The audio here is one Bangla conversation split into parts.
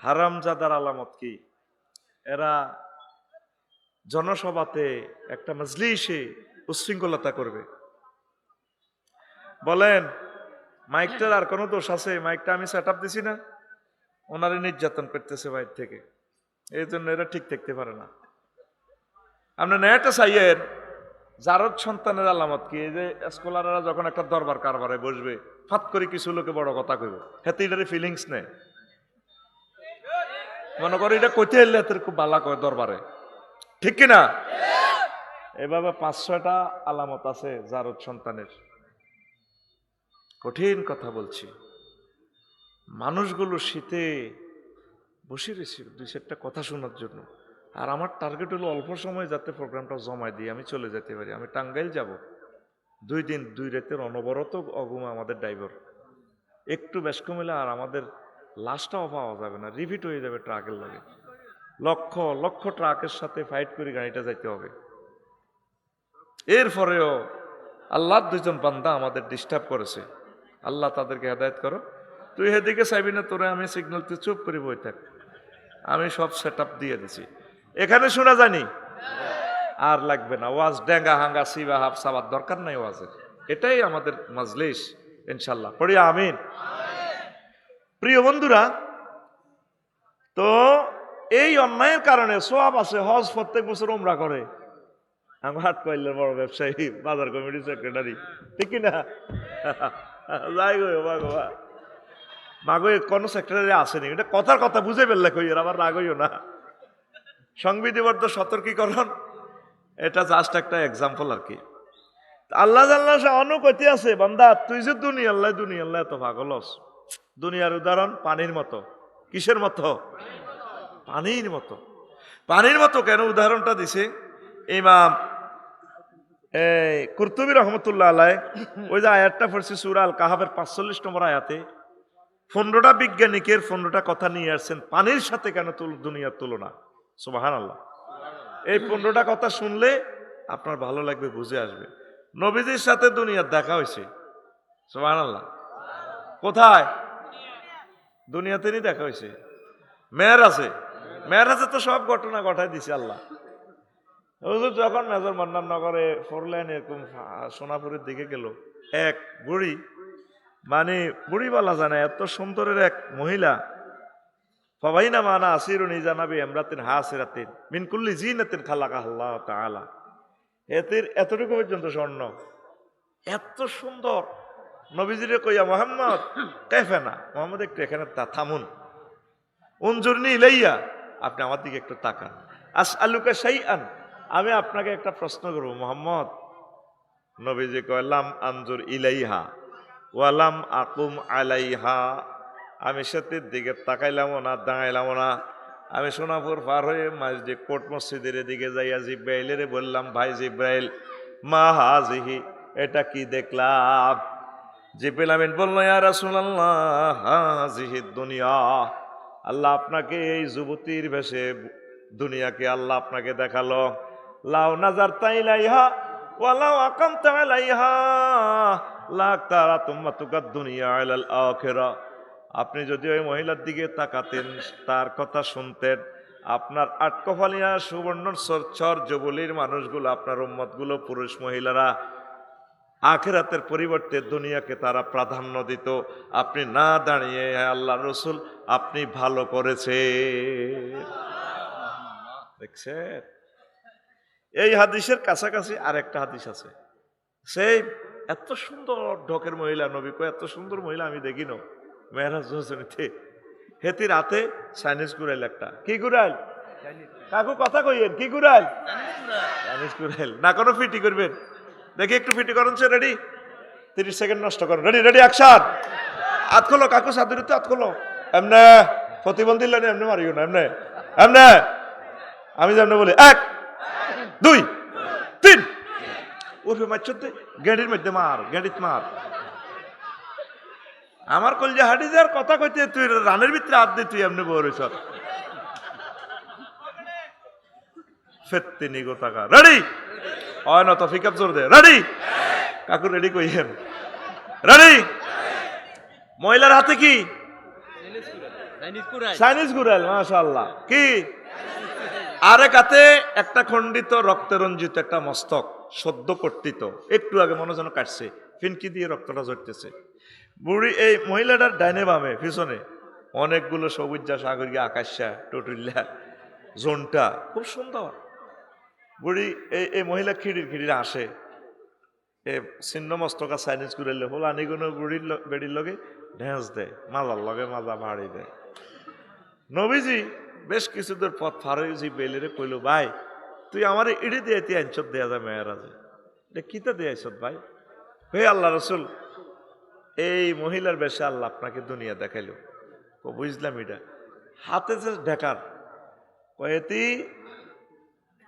হারামজাদার আলামত কি? এরা জনসভাতে একটা মজলিসে উশৃঙ্খলতা করবে। বলেন মাইকটার আর কোনো দোষ আছে? মাইকটা আমি সেট আপ দিছি না, ওনারে নির্যাতন করতেছে বাইরে থেকে, এই জন্য এরা ঠিক থাকতে পারে না। আপনার নেটা চাইয়ের জারদ সন্তানের আলামত কি? এই যে স্কলাররা যখন একটা দরবার কারবারে বসবে, ফাত করে কিছু লোকে বড় কথা কইব, হাতে এটারে ফিলিংস নেই, মনে করে এটা কইতে এলে হাতের খুব ভালো কয় দরবারে, ঠিক কিনা? এভাবে 5-6টা আলামত আছে জারদ সন্তানের। কঠিন কথা বলছি, মানুষগুলো শীতে বসে রয়েছে 2-4টা কথা শোনার জন্য। আর আমার টার্গেট হলো অল্প সময় যাতে প্রোগ্রামটা জমায় দিয়ে আমি চলে যেতে পারি। আমি টাঙ্গাইল যাব, 2 দিন 2 রাতের অনবরত অগুমা আমাদের ড্রাইভার, একটু বেশ কমিলে আর আমাদের লাশটাও পাওয়া যাবে না, রিপিট হয়ে যাবে ট্রাকের লাগে। লক্ষ লক্ষ ট্রাকের সাথে ফাইট করে গাড়িটা যাইতে হবে। এরপরেও আল্লাহর 2জন বান্দা আমাদের ডিস্টার্ব করেছে, আল্লাহ তাদেরকে হেদায়েত করো। তুই এদিকে চাইবি না, তোরে আমি সিগন্যাল, তুই চুপ করে বই থাক, আমি সব সেট আপ দিয়ে দিছি, এখানে শোনা জানি আর লাগবে না ওয়াজ, ডেঙ্গা হাঙ্গা সিবা হাফ সাবার দরকার নাই ওয়াজের। এটাই আমাদের মাজলিস ইনশাল্লাহ, পড়ি আমিন। প্রিয় বন্ধুরা, তো এই অন্যায়ের কারণে সোয়াব আছে, হজ প্রত্যেক বছর উমরা করে আমার হাট কইলের বড় ব্যবসায়ী, বাজার কমিটির সেক্রেটারি, ঠিক কিনা? যাই গো বাবা, মাগো কোন সেক্রেটারি আসেনি, এটা কথার কথা বুঝে ফেললে কই, আবার রাগ হইও না। সংবিধিবদ্ধ সতর্কীকরণ, এটা জাস্ট একটা এক্সাম্পল আর কি। আল্লাহ জাল্লাহ অনুকতি আছে, বান্দা তুই যে দুনিয়াল্লাহ এত পাগলস। দুনিয়ার উদাহরণ পানির মতো। কিসের মতো? পানির মতো। পানির মতো কেন উদাহরণটা দিছে ইমাম কুরতুবী রহমতুল্লাহ আলাইহ, ওই যে আয়াতটা পড়ছি সূরা আল কাহাফের 45 নম্বর আয়াতে, 15টা বিজ্ঞানিকের 15টা কথা নিয়ে আসছেন পানির সাথে কেন দুনিয়ার তুলনা। সুবহানাল্লাহ। এই 15টা কথা শুনলে আপনার ভালো লাগবে, বুঝে আসবে। নবীজির সাথে দুনিয়ার দেখা হয়েছে, সুবহানাল্লাহ। কোথায়? দুনিয়াতেই দেখা হয়েছে। মেরাজে তো সব ঘটনা ঘটাই দিছে আল্লাহ। হুজুর যখন মেজর মান্নান নগরে 4 লাইন এরকম সোনাপুরের দিকে গেল, এক বুড়ি, মানে বুড়ি বলা জানে এত সুন্দরের এক মহিলা, ফাবাইনা মানা আসিরুনি জানাবি এমরাতিন হাসিরাতিন মিন কুল্লি জিনাতিন খালাকা আল্লাহ তাআলা। এতটুকু পর্যন্ত স্বর্ণ, এত সুন্দর। নবীজিরে কইয়া মুহাম্মদ কাইফানা, মুহাম্মদ একটু এখানে থামুন, উনজুরনি ইলাইয়া, আপনি আমার দিকে একটু তাকান। আসআলুকা শাইআন, আমি আপনাকে একটা প্রশ্ন করব মুহাম্মদ। নবীজি কইলাম আনজুর ইলাইহা ওয়ালাম আকুম আলাইহা, আমি সেটির দিকে তাকাইলামও না, দাঁড়াইলামও না। আমি সোনাপুর পার হয়ে মসজিদ কোট মসজিদের দিকে যাইয়া জিব্রাইলের বললাম, ভাই জিব্রাইল, মা হাজিহি, এটা কি দেখলাম? জিব্রাইল আমিন বলল, ইয়া রাসূলুল্লাহ হাজিহি দুনিয়া, আল্লাহ আপনাকে এই যুবতীর বেশে দুনিয়াকে আল্লাহ আপনাকে দেখালো। লাউ নাজারতা ইলাইহা ওয়ালাউ আকামতা আলাইহা লাকতারা তুম্মাতুকা দুনিয়া আলাল আখিরা, আপনি যদি ওই মহিলার দিকে তাকাতেন, তার কথা শুনতেন, আপনার আটকফালিয়া সুবর্ণ চর যুবলীর মানুষগুলো, আপনার উম্মতগুলো, পুরুষ মহিলারা আখিরাতের পরিবর্তে দুনিয়াকে তারা প্রাধান্য দিত। আপনি না দাঁড়িয়ে আল্লাহ রসুল আপনি ভালো করেছে। দেখছেন? এই হাদিসের কাছাকাছি আরেকটা হাদিস আছে, সেই এত সুন্দর ঢকের মহিলা, নবী কয় এত সুন্দর মহিলা আমি দেখি না মেহরাজ হোসেনিতে। হেতি রাতে চাইনিজ কুড়াইল একটা, কি কুড়াইল কাকু কথা কইয়েন, কি কুড়াইল? চাইনিজ কুড়াইল। না কোনো ফিটি করবেন, দেখি একটু ফিটি করুন, সে রেডি, 30 সেকেন্ড নষ্ট করুন, রেডি অ্যাকশন। হাত খোলো কাকু, সাদুরিতে হাত খোলো, এমনে প্রতিবন্ধী লাইনে এমনি মারিও না, এমনে আমি যেমন বলি 1 2 3 উঠবে মারছতে গেঁড়ির মধ্যে মার, গেঁড়িত মার। আমার কলজা হাঁটি যার কথা কইতে তুই রানের ভিতরে হাত দিয়ে তুই এমনি বড় ফেত্তিনি গো টাকা। রেডি হয় না তো পিকআপ জোর দে, রেডি কাকু রেডি কইয়েন, রেডি। মহিলার হাতে কি? চাইনিজ গুড়াল, মাশাআল্লাহ। কি আরেক হাতে একটা খণ্ডিত রক্তে রঞ্জিত একটা মস্তক, সদ্য কর্তিত, একটু আগে মনে যেন কাটছে, ফিনকি দিয়ে রক্তটা ঝরতেছে। বুড়ি এই মহিলাটার ডাইনে বামে পিছনে অনেকগুলো সবুজা সাগরিয়া আকাশা টটুল্লা জোনটা খুব সুন্দর। বুড়ি এই মহিলা খিড়ির আসে, এ ছিন্ন মস্তকা চাইনিজ গুড়াইলে হল আনিগুনো বুড়ির বেড়ির লগে ঢেঁস দেয়, মাজার লগে মাজা ভাড়ি দেয়। নবীজি বেশ কিছু দূর পথ ফার হয়েছি, বেলেরে কইল, ভাই তুই আমার ইডি দিয়ে তুই আইনত দেয়া যায় মেয়েরাজে, এটা কিতা দিয়ে আইসত ভাই? হে আল্লাহ রসুল, এই মহিলার বেশে আল্লাহ আপনাকে দুনিয়া দেখাইল। বুঝলাম এটা হাতে যে ঢেকার কয়েতি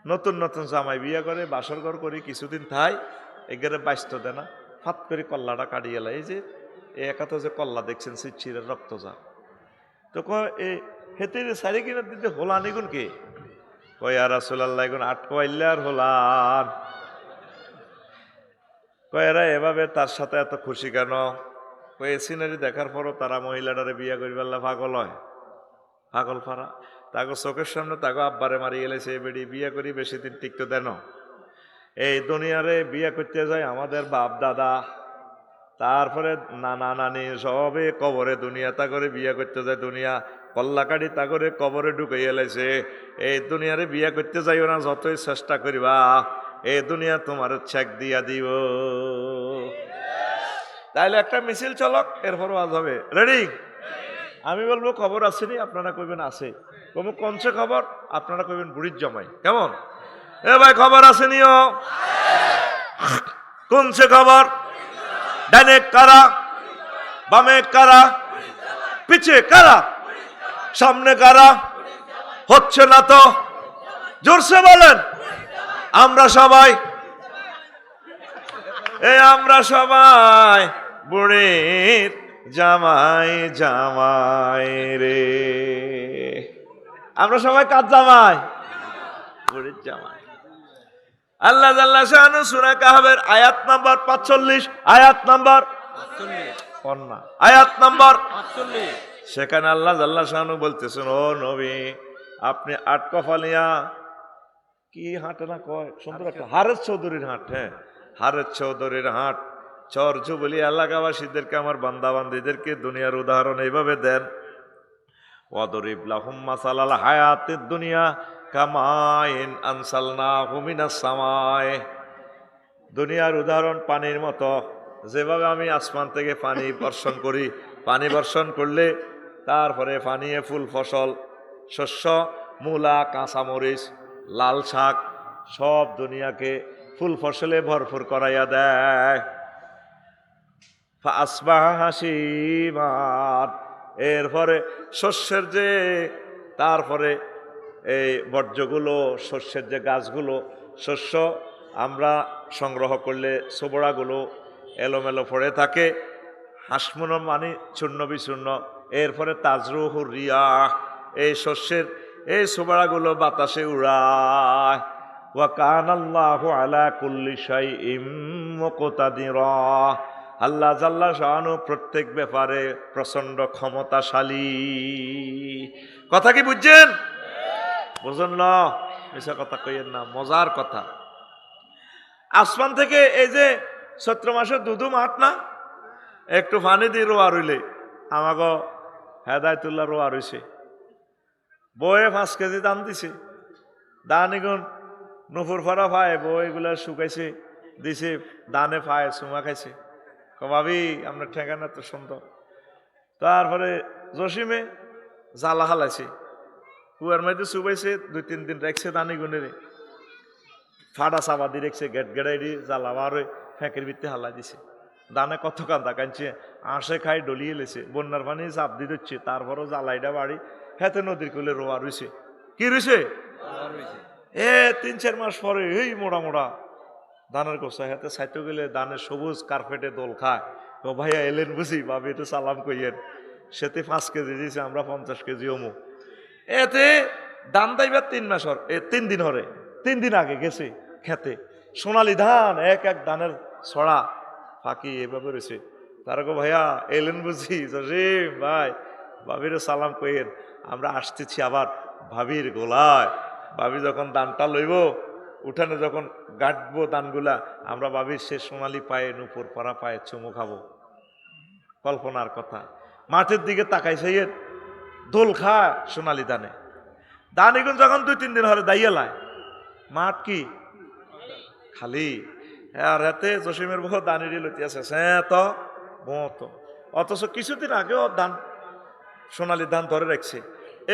নতুন নতুন জামাই বিয়া করে বাসর ঘর করি কিছুদিন থাই এগারে বাইস্ত দেয় না, ফাত করে কল্লাটা কাটিয়ে এলা। এই যে একাত যে কল্লা দেখছেন সিচ্ছিরের রক্ত যা, তো এই হেতে সারি কিনা দিতে হোলান এগুন কে? কয়া রাসূলুল্লাহ এগুন আটকাইলে আর হোলান। কয়েরা এভাবে তার সাথে এত খুশি কেন? কয়ে সিনারি দেখার পরও তারা মহিলাটারে বিয়া করিবার পাগল হয়, পাগল ফারা। তাকে চোখের সামনে তাকে আব্বারে মারি গেলেছে, বেড়ি বিয়া করি বেশি দিন টিকতে দেন। এই দুনিয়ারে বিয়া করতে যায় আমাদের বাপ দাদা, তারপরে নানা নানি সবে কবরে দুনিয়া তা করে বিয়া করতে যায়, দুনিয়া কল্লাকাড়ি তা করে কবরে ঢুকাই এলাইছে। এই দুনিয়ারে বিয়া করতে যাইও না, যতই চেষ্টা করিবা এই দুনিয়া তোমার চেক দিয়া দিব। তাইলে একটা মিছিল চলক, এরপরও আজ হবে। রেডি? আমি বলবো খবর আসেনি, আপনারা কইবেন আছে। কমু কনসে খবর, আপনারা কইবেন বুড়ির জমাই। কেমন? এ ভাই খবর আসেনিও? কনসে খবর? ডানে কারা, বামে কারা, পিছে কারা, সামনে কারা? হচ্ছে না তো, জোরসে বলেন। আমরা সবাই, আমরা সবাই বুড়ির জামাই জামাই রে। আমরা সবাই কার জামাই? বুড়ির জামাই। আল্লাহ জাল্লা শানু সূরা কাহফের আয়াত নাম্বার 45, আয়াত নাম্বার 48, আয়াত নাম্বার 48। সেখানে আল্লাহ জাল্লা শানু বলতেছেন, ও নবী আপনি আট কফালিয়া কি হাটে না কয় সুন্দর একটা হারেস চৌধুরীর হাট, হ্যাঁ হারেস চৌধুরীর হাট চর যুবলি এলাকাবাসীদেরকে আমার বান্দাবান্দিদেরকে দুনিয়ার উদাহরণ এইভাবে দেন। ওয়াদরিব লাহুম মাসালাল হায়াতিদ দুনিয়া কামাইন আনসালনাহু মিনাস সামায়ে। দুনিয়ার উদাহরণ পানির মতো, যেভাবে আমি আসমান থেকে পানি বর্ষণ করি, পানি বর্ষণ করলে তারপরে পানিয়ে ফুল ফসল, শস্য, মূলা, কাঁচামরিচ, লাল শাক সব দুনিয়াকে ফুল ফসলে ভরপুর করাইয়া দেয়। ফাসবাহা হাসিমান, এরপরে শস্যের যে তারপরে এই বর্জ্যগুলো, শস্যের যে গাছগুলো, শস্য আমরা সংগ্রহ করলে সোবড়াগুলো এলোমেলো পড়ে থাকে, হাসমুন মানে চূর্ণ বিচূর্ণ। এরপরে তাজরুহুর রিয়াহ, এই শস্যের এই সোবড়াগুলো বাতাসে উড়ায়। ওয়া কানাল্লাহু আলা কুল্লি শাইইম মুকতাদিরা, আল্লাহ জাল্লা শানু প্রত্যেক ব্যাপারে প্রচন্ড ক্ষমতাশালী। কথা কি বুঝছেন? বুঝুন না, মিশা কথা কইয়েন না, মজার কথা। আসমান থেকে এই যে চৈত্র মাসের দুধু মাঠ না, একটু পানি দিয়ে রোয়া রইলে আমাকে হেদায়তুল্লাহ রোয়া রইছে, বয়ে 5 কেজি দাম দিছে, দান এগুন নুপুর ফাড়া পায়, বই এগুলা শুকাইছে দিছে, দানে পায় চুমা খাইছে। ভাবি আপনার ঠেকানা তো সুন্দর। তারপরে জসিমে জ্বালা হালাইছে, কুয়ার মধ্যে চুবাইছে, 2-3 দিন রাখছে দানি গুনেরে, ফাড়া চাবা দিয়ে রেখছে, গেট গেড়াই দিয়ে জ্বালা মারে ফ্যাঁকের ভিত্তি হালাই দিছে। দানে কত কান্দা কাঁদছে, আঁশে খাই ডলিয়ে লেছে, বন্যার পানি চাপ দিয়ে দিচ্ছে, তারপরও জ্বালাইটা বাড়ি হেতে নদীর কোলে রোয়া রয়েছে। কি রয়েছে? 3-4 মাস পরে এই মোড়া মোড়া ধানের গোসা হাতে সাইতে গেলে ধানের সবুজ কার্পেটে দোল খায়। ও ভাইয়া এলেন বুঝি, ভাবি একটু সালাম কইয়েন। সেতে 5 কেজি দিয়েছে, আমরা 50 কেজি অমু। এতে ধান দাইবার 3 মাস 3 দিন হরে, 3 দিন আগে গেছে খেতে, সোনালি ধান এক এক ধানের ছড়া ফাঁকি এভাবে রয়েছে। তারা গো ভাইয়া এলেন বুঝি, জসিম ভাই ভাবির সালাম কইেন, আমরা আসতেছি আবার ভাবির গোলায়। ভাবি যখন দানটা লইব, উঠানে যখন গাঁটবো দানগুলা, আমরা ভাবির সে সোনালি পায়ে নুপুর পরা পায়ে চুমু খাবো। কল্পনার কথা। মাঠের দিকে তাকাই সাইয়ের দোল খায় সোনালি দানে। দান এগুন যখন 2-3 দিন হরে দাইয়ালায়, মাঠ কি খালি। আর এতে জসিমের বউ দানিরি লইতে আছে তো মতো, অথচ কিছুদিন আগেও ধান সোনালি ধান ধরে রাখছে।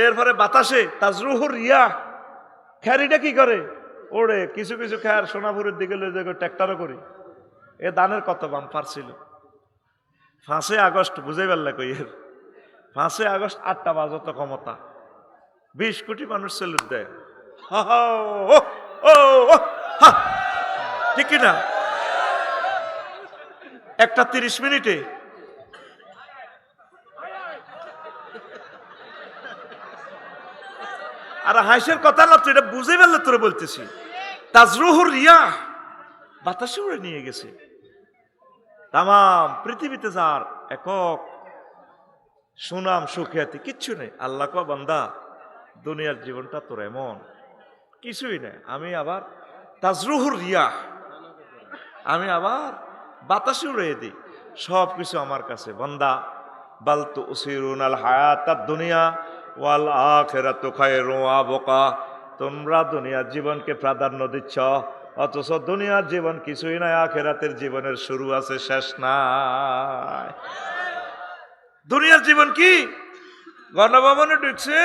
এরপরে বাতাসে তাজরুহুর রিয়া, খ্যারিটা কি করে ওড়ে, কিছু কিছু খ্যার সোনাপুরের দিকে লয়ে যায় ট্র্যাক্টরও করি। এ ধানের কত বাম্পার ছিল। 5 আগস্ট বুঝে পারলে কইয়ের, 5 আগস্ট 8টা বাজত ক্ষমতা, 20 কোটি মানুষ সেলুট দেয়। ঠিক কিনা? 1:30 মিনিটে আর হাসির কথা না, তো এটা বুঝে ফেললে তোরে বলতেছি। তাজরুহুর রিয়া, বাতাসে উড়ে নিয়ে গেছে। তামাম পৃথিবীতে যার একক সুনাম সুখ্যাতি কিচ্ছু নেই। আল্লাহ কো বান্দা, দুনিয়ার জীবনটা তোর এমন কিছুই নেই। আমি আবার তাজরুহুর রিয়া, আমি আবার বাতাসে উড়িয়ে দিই সব কিছু আমার কাছে। বান্দা বাল তুসিরুনাল হায়াতাদ দুনিয়া ওয়াল আখিরাতু খায়রুন ওয়া আবকা। তোমরা দুনিয়ার জীবনকে প্রাধান্য দিচ্ছ, অথচ দুনিয়ার জীবন কিছুই নাই, আখিরাতের জীবনের শুরু আছে, শেষ নাই। দুনিয়ার জীবন কি? গণভবনে ঢুকছে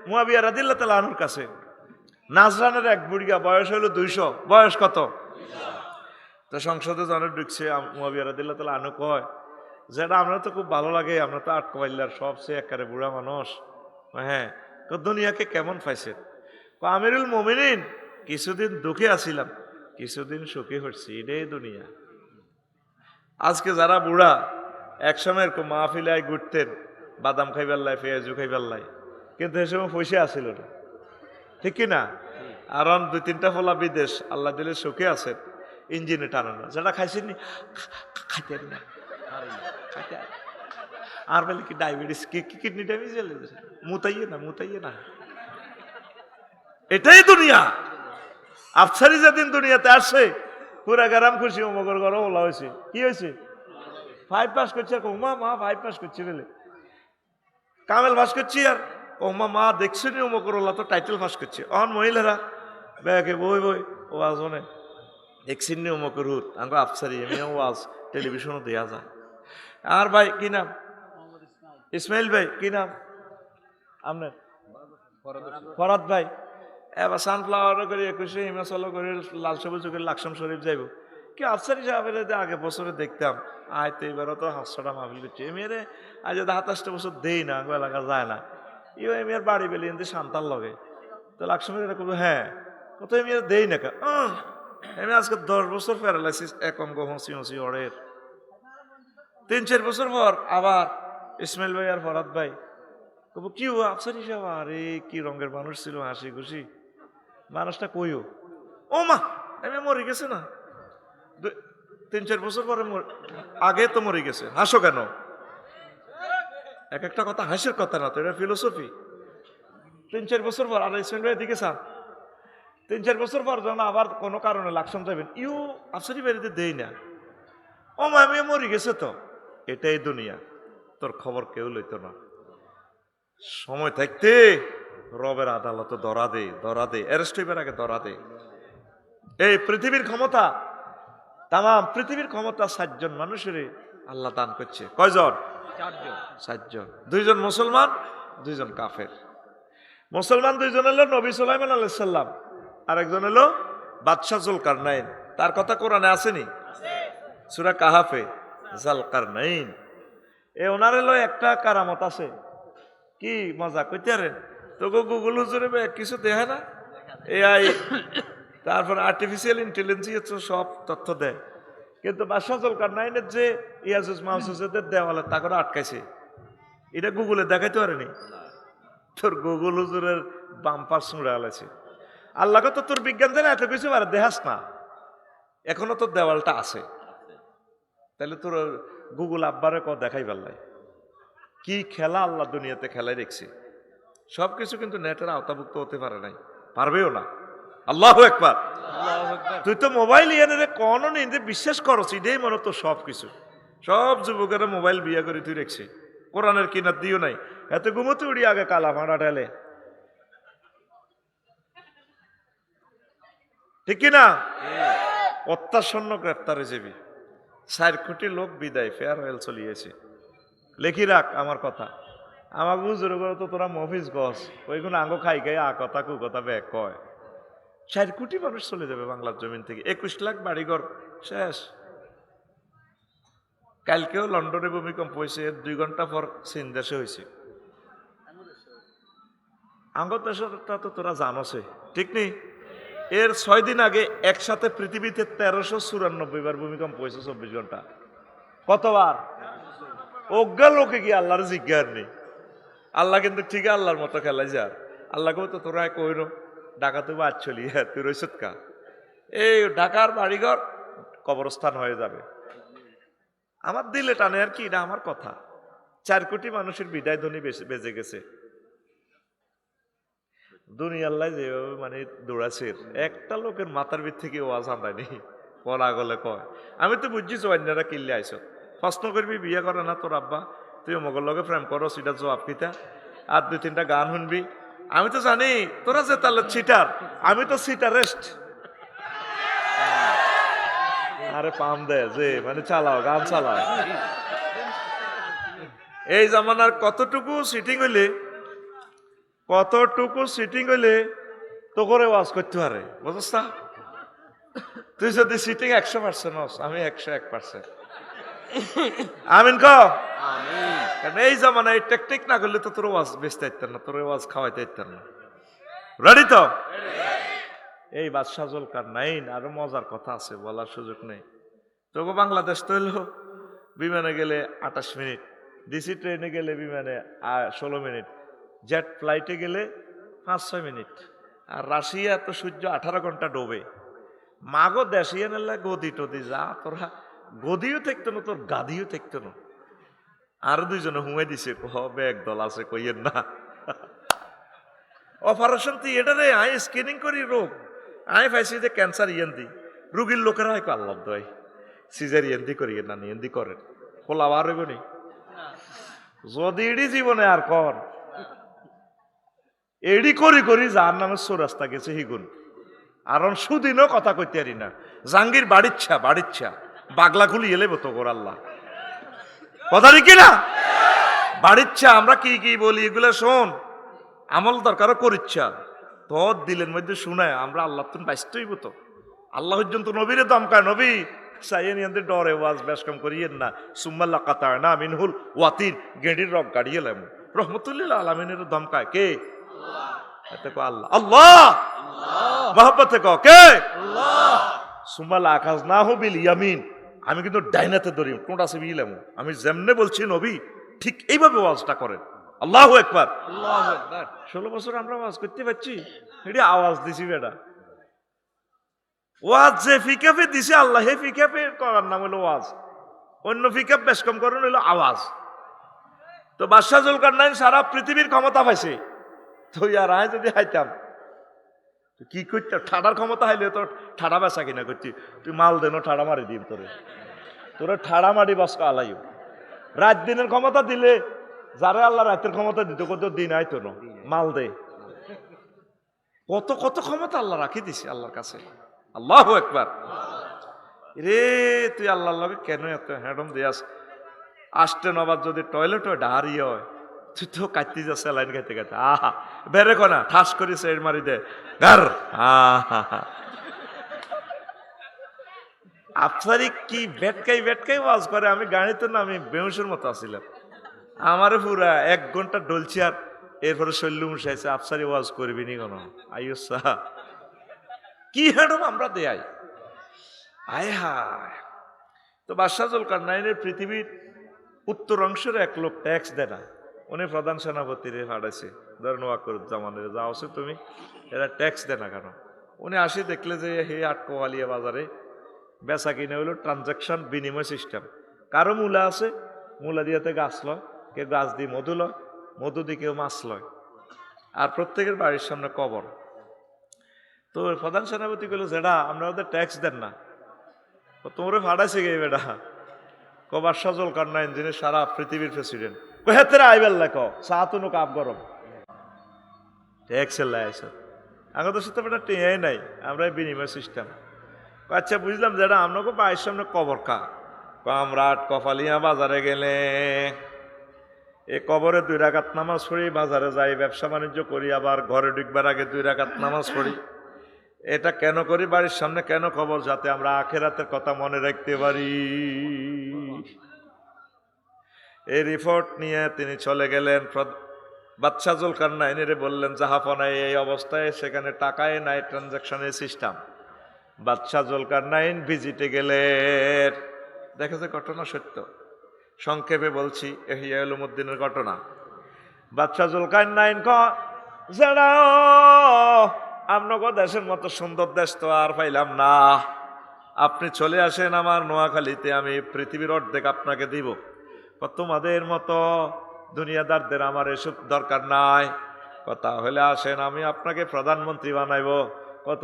মুয়াবিয়া রাদিয়াল্লাহু তাআলা আনহুর কাছে। নাজরানের এক বুড়িয়া, বয়স হলো 200। বয়স কত? তো সংসদে জন ঢুকছে, মুয়াবিয়া রাদিয়াল্লাহু তাআলা আনহু কয়, যেটা আমরা তো খুব ভালো লাগে, আমরা তো আটকবাইল্লার সবচেয়ে একেবারে বুড়া মানুষ। হ্যাঁ, দুনিয়াকে কেমন পাইছেন? আমিরুল মুমিনিন, কিছুদিন দুঃখে আছিলাম, কিছুদিন সুখী হচ্ছি, এটাই দুনিয়া। আজকে যারা বুড়া, একসময় এরকম মাহফিলায় ঘুরতেন, বাদাম খাইবার পেঁয়াজু খাইবার, কিন্তু এ সময় পয়সা আসিল না, ঠিক কিনা? আর 2-3টা ফলা বিদেশ, আল্লাহ দিলে সুখে আছেন, ইঞ্জিনে টানো না। যেটা খাইছেন খাইতে না, খাইতে আর বলে কি ডায়াবেটিস, কিডনি ড্যামেজ, মুতাইয়ে না। এটাই দুনিয়া। আফসারি যেদিন দুনিয়াতে আসে, পুরা গ্রাম খুশি, অমগর ঘর ওলা হয়েছে। কি হয়েছে? 5 পাস করছে। আর মা 5 পাস করছে বলে কামেল পাস করছি। আর মা দেখছি নি অমগর ওলা তো টাইটেল পাস করছে। অন মহিলারা ব্যাগে বই ও আজনে দেখছি নি অমগর হুত আঙ্গ আফসারি, এমনিও ওয়াজ টেলিভিশনও দেয়া যায়। আর ভাই কি নাম? ইসমাইল ভাই। কি নাম আপনার? ফরাদ ভাই। এবার সানফ্লাওয়ার করে 21 হিমাচল করে লাল সবুজ করে লাকসাম শরীফ যাইব। কি আফসারি সাহেবের আগে বছরে দেখতাম, আয় তো এবারও তো 700টা মাহফিল করছে। মেয়েরে আজ 27টা বছর দেই না, এলাকা যায় না। মেয়ের বাড়ি বেলি এনতে শান্তার লগে তো লাকসামের এরকম। হ্যাঁ, কোথায় মেয়ের দেই না। আমি আজকে 10 বছর প্যারালাইসিস, এক অঙ্গ হসি অড়ের। 3-4 বছর পর আবার ইসমাইল ভাই আর ফরাদ ভাই কব, কি ও আফসারি সাহেব, আরে কি রঙের মানুষ ছিল, হাসি খুশি মানুষটা। কইও ও মা, আমি মরে গেছে না, 3-4 বছর পরে আগে তো মরে গেছে। হাসো কেন? এক একটা কথা হাসির কথা না তো, এটা ফিলোসফি। 3-4 বছর পর, আর ইসমাইল ভাই দিকে চান, 3-4 বছর পর যখন আবার কোনো কারণে লাকসাম যাবেন, আফসারি বাড়িতে দেই না। ও মা, আমি মরে গেছে তো। এটাই দুনিয়া, তোর খবর কেউ লইতো না। সময় থাকতে রবের আদালতে ধরা দে, অ্যারেস্ট হইবার আগে ধরা দে। এই পৃথিবীর ক্ষমতা, তাম পৃথিবীর ক্ষমতা 7 জন মানুষের আল্লাহ দান করছে। কয়জন? 7 জন। 2 জন মুসলমান, 2 জন কাফের। মুসলমান 2 জন হলো নবী সুলাইমান আলাইহিস সালাম, আর একজন হলো বাদশাহ জুলকারনাইন। তার কথা কোরআনে আসেনি? সূরা কাহাফে, জুলকারনাইন। ওনার হলো একটা কারামত আছে। কি মজা কইতারেন তো, গুগল হুজুরে কিছু দেখে না, এআই, তারপর আর্টিফিশিয়াল ইন্টেলিজেন্স সব তথ্য দেয়। কিন্তু বাদশাহ জুলকারনাইনের যে ইয়াজুজ মাউজুজের দেওয়ালে তা করে আটকাইছে, এটা গুগলে দেখাইতে পারেনি। তোর গুগল হুজুরের বাম্পার শুঁড়ে আলাইছে। আল্লাহকে তো তোর বিজ্ঞান জানে এত কিছু পারে, দেখাস না, এখনো তোর দেওয়ালটা আছে। তাহলে তোর গুগল আব্বারে দেখাই পারলাই। কি খেলা আল্লাহ দুনিয়াতে খেলায় রেখেছে, সবকিছু কিন্তু নেটের আওতাভুক্ত হতে পারে নাই, পারবেও না। আল্লাহু আকবার। তুই তো মোবাইল ইয়ানের কোনো নিন্দে বিশ্বাস করছ, এটাই মনে তো সবকিছু। সব যুবকেরা মোবাইল বিয়া করে তুই রেখছে, কোরআনের কিনার দিও নাই, এত ঘুমোতে উড়ি আগে কালা ভাড়া ঢেলে, ঠিক কিনা? অত্যাসন্ন গ্রেপ্তারে যাবি, 4 কোটি লোক বিদায়, ফেয়ারওয়েল চলিয়েছে। লেখি রাখ আমার কথা, আমার বুঝুর করে তো তোরা মফিস গছ ওইগুলো আঙ্গ খাই খাই আ কথা কু কথা ব্যাগ কয়। 4 কোটি মানুষ চলে যাবে বাংলার জমিন থেকে, 21 লাখ বাড়িঘর শেষ। কালকেও লন্ডনে ভূমিকম্প হয়েছে, 2 ঘন্টা পর চীন দেশে হয়েছে। আঙ্গ দেশটা তো তোরা জানোছে, ঠিক নেই? এর 6 দিন আগে একসাথে পৃথিবীতে 1394 বার ভূমিকম্প হয়েছে 24 ঘন্টা। কতবার? অজ্ঞা লোকে কি আল্লাহর জিজ্ঞার নেই? আল্লাহ কিন্তু ঠিক আল্লাহর মতো খেলাই যার। আল্লাহকেও তো তোরা কইর ঢাকা তো বাদ চলি, হ্যাঁ তুই রইছত কা, এই ঢাকার বাড়িঘর কবরস্থান হয়ে যাবে। আমার দিলে টানে আর কি, এটা আমার কথা। 4 কোটি মানুষের বিদায় ধ্বনি বেজে গেছে। দুনিয়া আল্লাহ যেভাবে মানে দৌড়াছে, একটা লোকের মাথার ভিত থেকে ওয়াজ আনতানি পড়া গলে কয়। আমি তো বুঝছি অন্যরা কিনলে আইস, প্রশ্ন করবি বিয়ে করে না তোর আব্বা, তুই অমগর লগে প্রেম করো, সেটা জবাব কিতা, আর 2-3টা গান শুনবি। আমি তো জানি তোরা যে তাহলে চিটার, আমি তো চিটারেস্ট। আরে পাম দেয় যে মানে চালাও, গান চালাও। এই জামানার কতটুকু সিটিং হইলে তো করে ওয়াজ করতে পারে, বুঝছ না? তুই যদি সিটিং 100% হস, আমি 101%। আমিন ক। কারণ এই জামানায় এই টেকনিক না করলে তো তোর ওয়াজ বেচতে পারতেন না, তোর ওয়াজ খাওয়াইতে পারতেন না। রেডি তো? এই বাদশাহ জুলকারনাইন, আরো মজার কথা আছে, বলার সুযোগ নেই। তোকে বাংলাদেশ তো হইলো বিমানে গেলে 28 মিনিট, ডিসি ট্রেনে গেলে বিমানে 16 মিনিট, জেট ফ্লাইটে গেলে 5-6 মিনিট। আর রাশিয়া তো সূর্য 18 ঘন্টা ডোবে। মাগো দেশিয়া নেলা গদি টদি যা, তোরা গদিও থাকতো না, তোর গাদিও থাকতো না। আর 2জনে হুঁয়ে দিছে, হবে একদল আছে কইয়ের না। অপারেশন থিয়েটারে আই স্ক্যানিং করি রোগ, আই পাইছি যে ক্যান্সার দি রুগীর লোকেরা হয় আল্লাহ দয় সিজার দি করি না, দি করেন খোলা বার হইব নি যদি এডি জীবনে আর কর এডি করি যার নামে চোরাস্তা গেছে হিগুন। আর সুদিনও কথা কইতে পারি না, জাঙ্গির বাড়িচ্ছা বাগলা খুলি এলে তো গোর আল্লাহ কথা কি না, বাড়িচ্ছা আমরা কি বলি এগুলা শোন, আমল দরকারও করিচ্ছা তোর দিলের মধ্যে শুনায় আমরা আল্লাহ তুমি বাইসতে হইব তো। আল্লাহ পর্যন্ত নবীরে দমকায়, নবী সাইয়ানিয়াদের ডরে ওয়াজ বেশ কম করিয়েন না, সুম্মাল্লা কাতার না মিনহুল ওয়াতিন গেঁডির রক গাড়িয়ে লেম রহমতুল্লাহ আলমিনের দমকায় কে? আল্লাহ। আল্লাহ মহব্বতে কে? সুম্মাল্লা আকাশ না হবিল ইয়ামিন, আমি কিন্তু ডাইনাতে ধরি কোনটা আছে বিলেম, আমি যেমনে বলছি নবী ঠিক এইভাবে ওয়াজটা করেন। আল্লাহু আকবার। 16 বছর আমরা ওয়াজ করতে পারছি, এটা আওয়াজ দিছি বেটা। ওয়াজ যে ফিকাফে দিছে আল্লাহ, হে ফিকাফে করার নাম হলো ওয়াজ, অন্য ফিকাপ বেশ কম করেন হইলো আওয়াজ। তো বাদশাহ জুলকারনাইন সারা পৃথিবীর ক্ষমতা পাইছে, তো ইয়ার আয় যদি হাইতাম কি করতাম, ঠাডার ক্ষমতা হাইলে তোর ঠাডা বেচা কিনা করছি, তুই মাল দেন ঠাডা মারি দিম তোরে ঠাডা মারি বাসকা আলাইও। রাত দিনের ক্ষমতা দিলে যারা আল্লাহ রাতের ক্ষমতা দিত কত দিন আইতো না, মাল দে কত কত ক্ষমতা আল্লাহ রাখি দিছে আল্লাহর কাছে। আল্লাহু আকবার। রে তুই আল্লাহর লগে কেন এত হ্যাডম দিয়াস? আসতে নবাদ যদি টয়লেট হয় ডাহারি হয়, তুই তো কাটতে যাচ্ছে লাইন খাইতে খাইতে, আহা বেড়ে কনা ঠাস করি সেট মারি দে গার আফসারি কি বেটকাই ওয়াজ করে। আমি গাড়িতে না, আমি বেউসের মতো আসছিলাম, আমারে পুরা 1 ঘন্টা ডলছি, আর এরপরে শৈল্য মুসাইছে আফসারি ওয়াজ করবি নি কোনো আইসা কি হ্যাডম আমরা দেয়াই আয় হায়। তো বাদশাহ জুলকারনাইনের পৃথিবীর উত্তর অংশের এক লোক ট্যাক্স দেয় না, উনি প্রধান সেনাপতিরে ফাটাইছে, ধরেন ওয়াকুরুজ্জামানের যা আছে তুমি, এরা ট্যাক্স দেয় না কেন? উনি আসি দেখলে যে হে আটকোয়ালিয়া বাজারে বেচা কিনে হইলো ট্রানজাকশন বিনিময় সিস্টেম, কারো মূলা আছে মূলা দিয়াতে গাছ লয়, কেউ গাছ দিয়ে মধু লয়, মধু দিয়ে কেউ মাছ লয়, আর প্রত্যেকের বাড়ির সামনে কবর। তো প্রধান সেনাপতি কইল, যেটা আপনারা ওদের ট্যাক্স দেন না, তোমরা ফাটাইছে গে বেটা, বাদশাহ জুলকারনাইন যিনি সারা পৃথিবীর প্রেসিডেন্ট, হেতেরা আইবেল লেখো সাহাতুনু কাপ গরম ট্যাক্সের লাইছে আমাদের সাথে বেটা টেঁয়াই নাই, আমরা বিনিময় সিস্টেম। আচ্ছা বুঝলাম, যেটা আপনাকে বাড়ির সামনে কবর কা কামরাট কপালিয়া বাজারে গেলে এই কবরে 2 রাকাত নামাজ পড়ি, বাজারে যাই ব্যবসা বাণিজ্য করি, আবার ঘরে ঢুকবার আগে 2 রাকাত নামাজ পড়ি। এটা কেন করি? বাড়ির সামনে কেন কবর? যাতে আমরা আখিরাতের কথা মনে রাখতে পারি। এই রিপোর্ট নিয়ে তিনি চলে গেলেন। বাদশাহ জুলকারনাইনের বললেন, জাহাপনায় এই অবস্থায় সেখানে টাকায় নাই, ট্রানজাকশনের সিস্টেম। বাদশাহ জুলকারনাইন ভিজিটে গেলেন। দেখেছে ঘটনা সত্য, সংক্ষেপে বলছি, ইহইয়া উলুমুদ্দিনের ঘটনা। বাদশাহ জুলকারনাইন যারা আপনাকে দেশের মতো সুন্দর দেশ তো আর পাইলাম না, আপনি চলে আসেন আমার নোয়াখালীতে, আমি পৃথিবীর অর্ধেক আপনাকে দিব। তোমাদের মতো দুনিয়াদারদের আমার এসব দরকার নাই, কথা হলে আসেন আমি আপনাকে প্রধানমন্ত্রী বানাইব।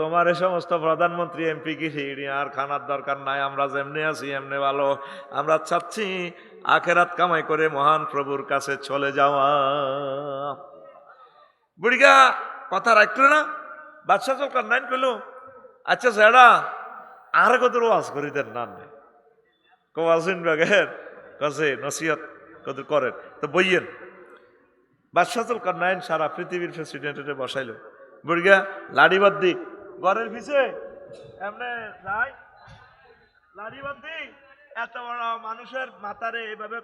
তোমার এ সমস্ত প্রধানমন্ত্রী এমপি কি আর খানার দরকার নাই, আমরা যেমনি আছি এমনি ভালো। আমরা চাচ্ছি আখেরাত কামাই করে মহান প্রভুর কাছে চলে যাওয়া। বুড়িগা কথা রাখল না। বাদশাহ জুলকারনাইন কইল, আচ্ছা সেটা আর কত ওয়াজ করি দেন না কোয়াসিন বাগের কাছে নসিহত কত করেন তো বইয়েন। বাদশাহ জুলকারনাইন সারা পৃথিবীর প্রেসিডেন্টের বসাইল। বুড়িগা লাড়ি বাদ দি ঘরের পিছে এমনি যাই, লাড়ি বাদ দি এত বড় মানুষের মাথারে এইভাবে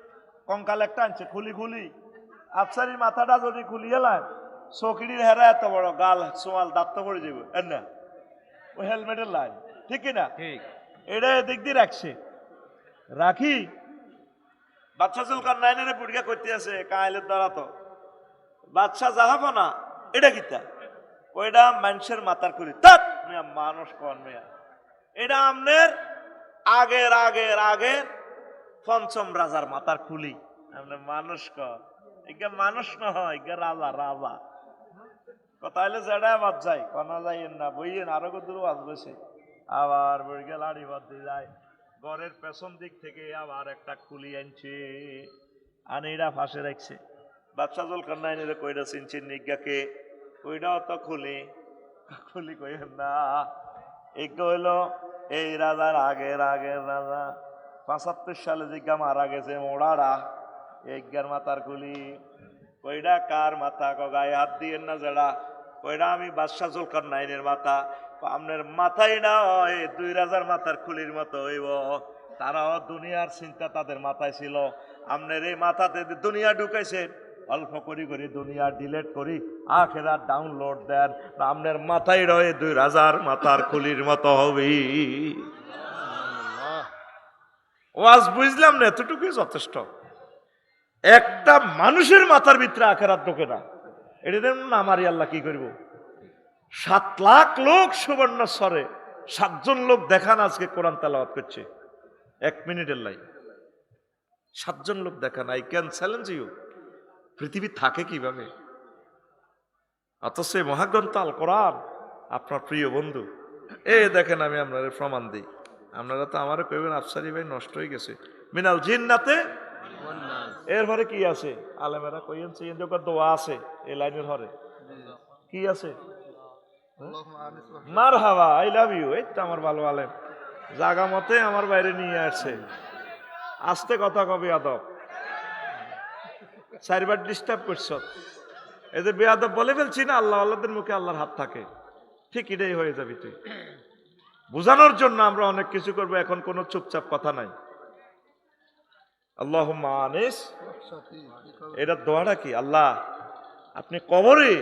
কঙ্কাল একটা আনছে খুলি খুলি, আফসারির মাথাটা যদি খুলি এলাম চকিরির হেরা এত বড় গাল সোয়াল দাঁত পড়ে যাবে না, ওই হেলমেটের লাইন ঠিক কিনা? ঠিক। এটা এদিক দিয়ে রাখছে রাখি। বাদশাহ জুলকারনাইনের বুড়িয়া করতে আছে কায়েলের দ্বারা তো বাদশাহ যাহাবো না, এটা কিতা? ওইটা মানুষের মাথার খুলি। মানুষ কন মেয়া, এটা আমনের আগের আগের আগের পঞ্চম রাজার মাথার খুলি। আপনি মানুষ কন, এগা মানুষ নয়, এগা রাজা রাজা। কথা হলে যেটা বাদ যায় কনা যাইয়েন না, বইয়েন আরো দূর আসবে। আবার বইকে লাড়ি বাদ দিয়ে যায়, ঘরের পেছন দিক থেকে আবার একটা খুলি আনছে, আনিরা ফাঁসে রাখছে। বাদশাহ জুলকারনাইনের কইরা চিনছেন নিজ্ঞাকে, ওইটাও তো খুলি খুলি কইেন না। একে হইল এই রাজার আগের আগের রাজা, 75 সালে জিজ্ঞা মারা গেছে মোড়ারা, এগার মাথার খুলি। কইটা কার মাথা? গায়ে হাত দিয়েন না যেটা, কইটা আমি বাদশাহ জুলকারনাইনের মাথা। আপনার মাথাই না হয় 2 রাজার মাথার খুলির মতো হইব। তারাও দুনিয়ার চিন্তা তাদের মাথায় ছিল, আপনার এই মাথাতে দুনিয়া ঢুকাইছেন, অল্প করি করি দুনিয়া ডিলেট করি আখেরাত ডাউনলোড দেন, আপনার মাথায় রয়ে 2 রাজার মাথার খুলির মতো হবে। ওয়াজ বুঝলাম না, এতটুকুই যথেষ্ট। একটা মানুষের মাথার ভিতরে আখেরাত ঢোকে না, এটা আমারই আল্লাহ কি করব? 7 লাখ লোক সুবর্ণ স্বরে 7 জন লোক দেখান আজকে কোরআন তেলাওয়াত করছে 1 মিনিটের লাই, 7 জন লোক দেখান। আই ক্যান চ্যালেঞ্জ ইউ, পৃথিবী থাকে কিভাবে? অথচ এই মহাগ্রন্থ আল কোরআন আপনার প্রিয় বন্ধু। এই দেখেন আমি আপনাদের প্রমাণ দিই, আপনারা তো আমারও কইবেন আফসারি ভাই নষ্ট হয়ে গেছে। মিনাল জিন্নাতে এরপরে কি আছে? আলেমেরা কইন দোয়া আছে এই লাইনের হরে কি আছে? মারহাবা, আই লাভ ইউ। এই তো আমার ভালো আলেম জাগা মতে আমার বাইরে নিয়ে আসছে। আস্তে কথা কবি আদব, 4বার ডিস্টার্ব করছ। এদের বেয়াদব বলে ফেলছি না, আল্লাহ আল্লাহদের মুখে আল্লাহর হাত থাকে, ঠিক এটাই হয়ে যাবি তুই। বুঝানোর জন্য আমরা অনেক কিছু করবো, এখন কোনো চুপচাপ কথা নাই। আল্লাহুম্মা আনিস, এটা দোয়াটা কি? আল্লাহ আপনি কবরে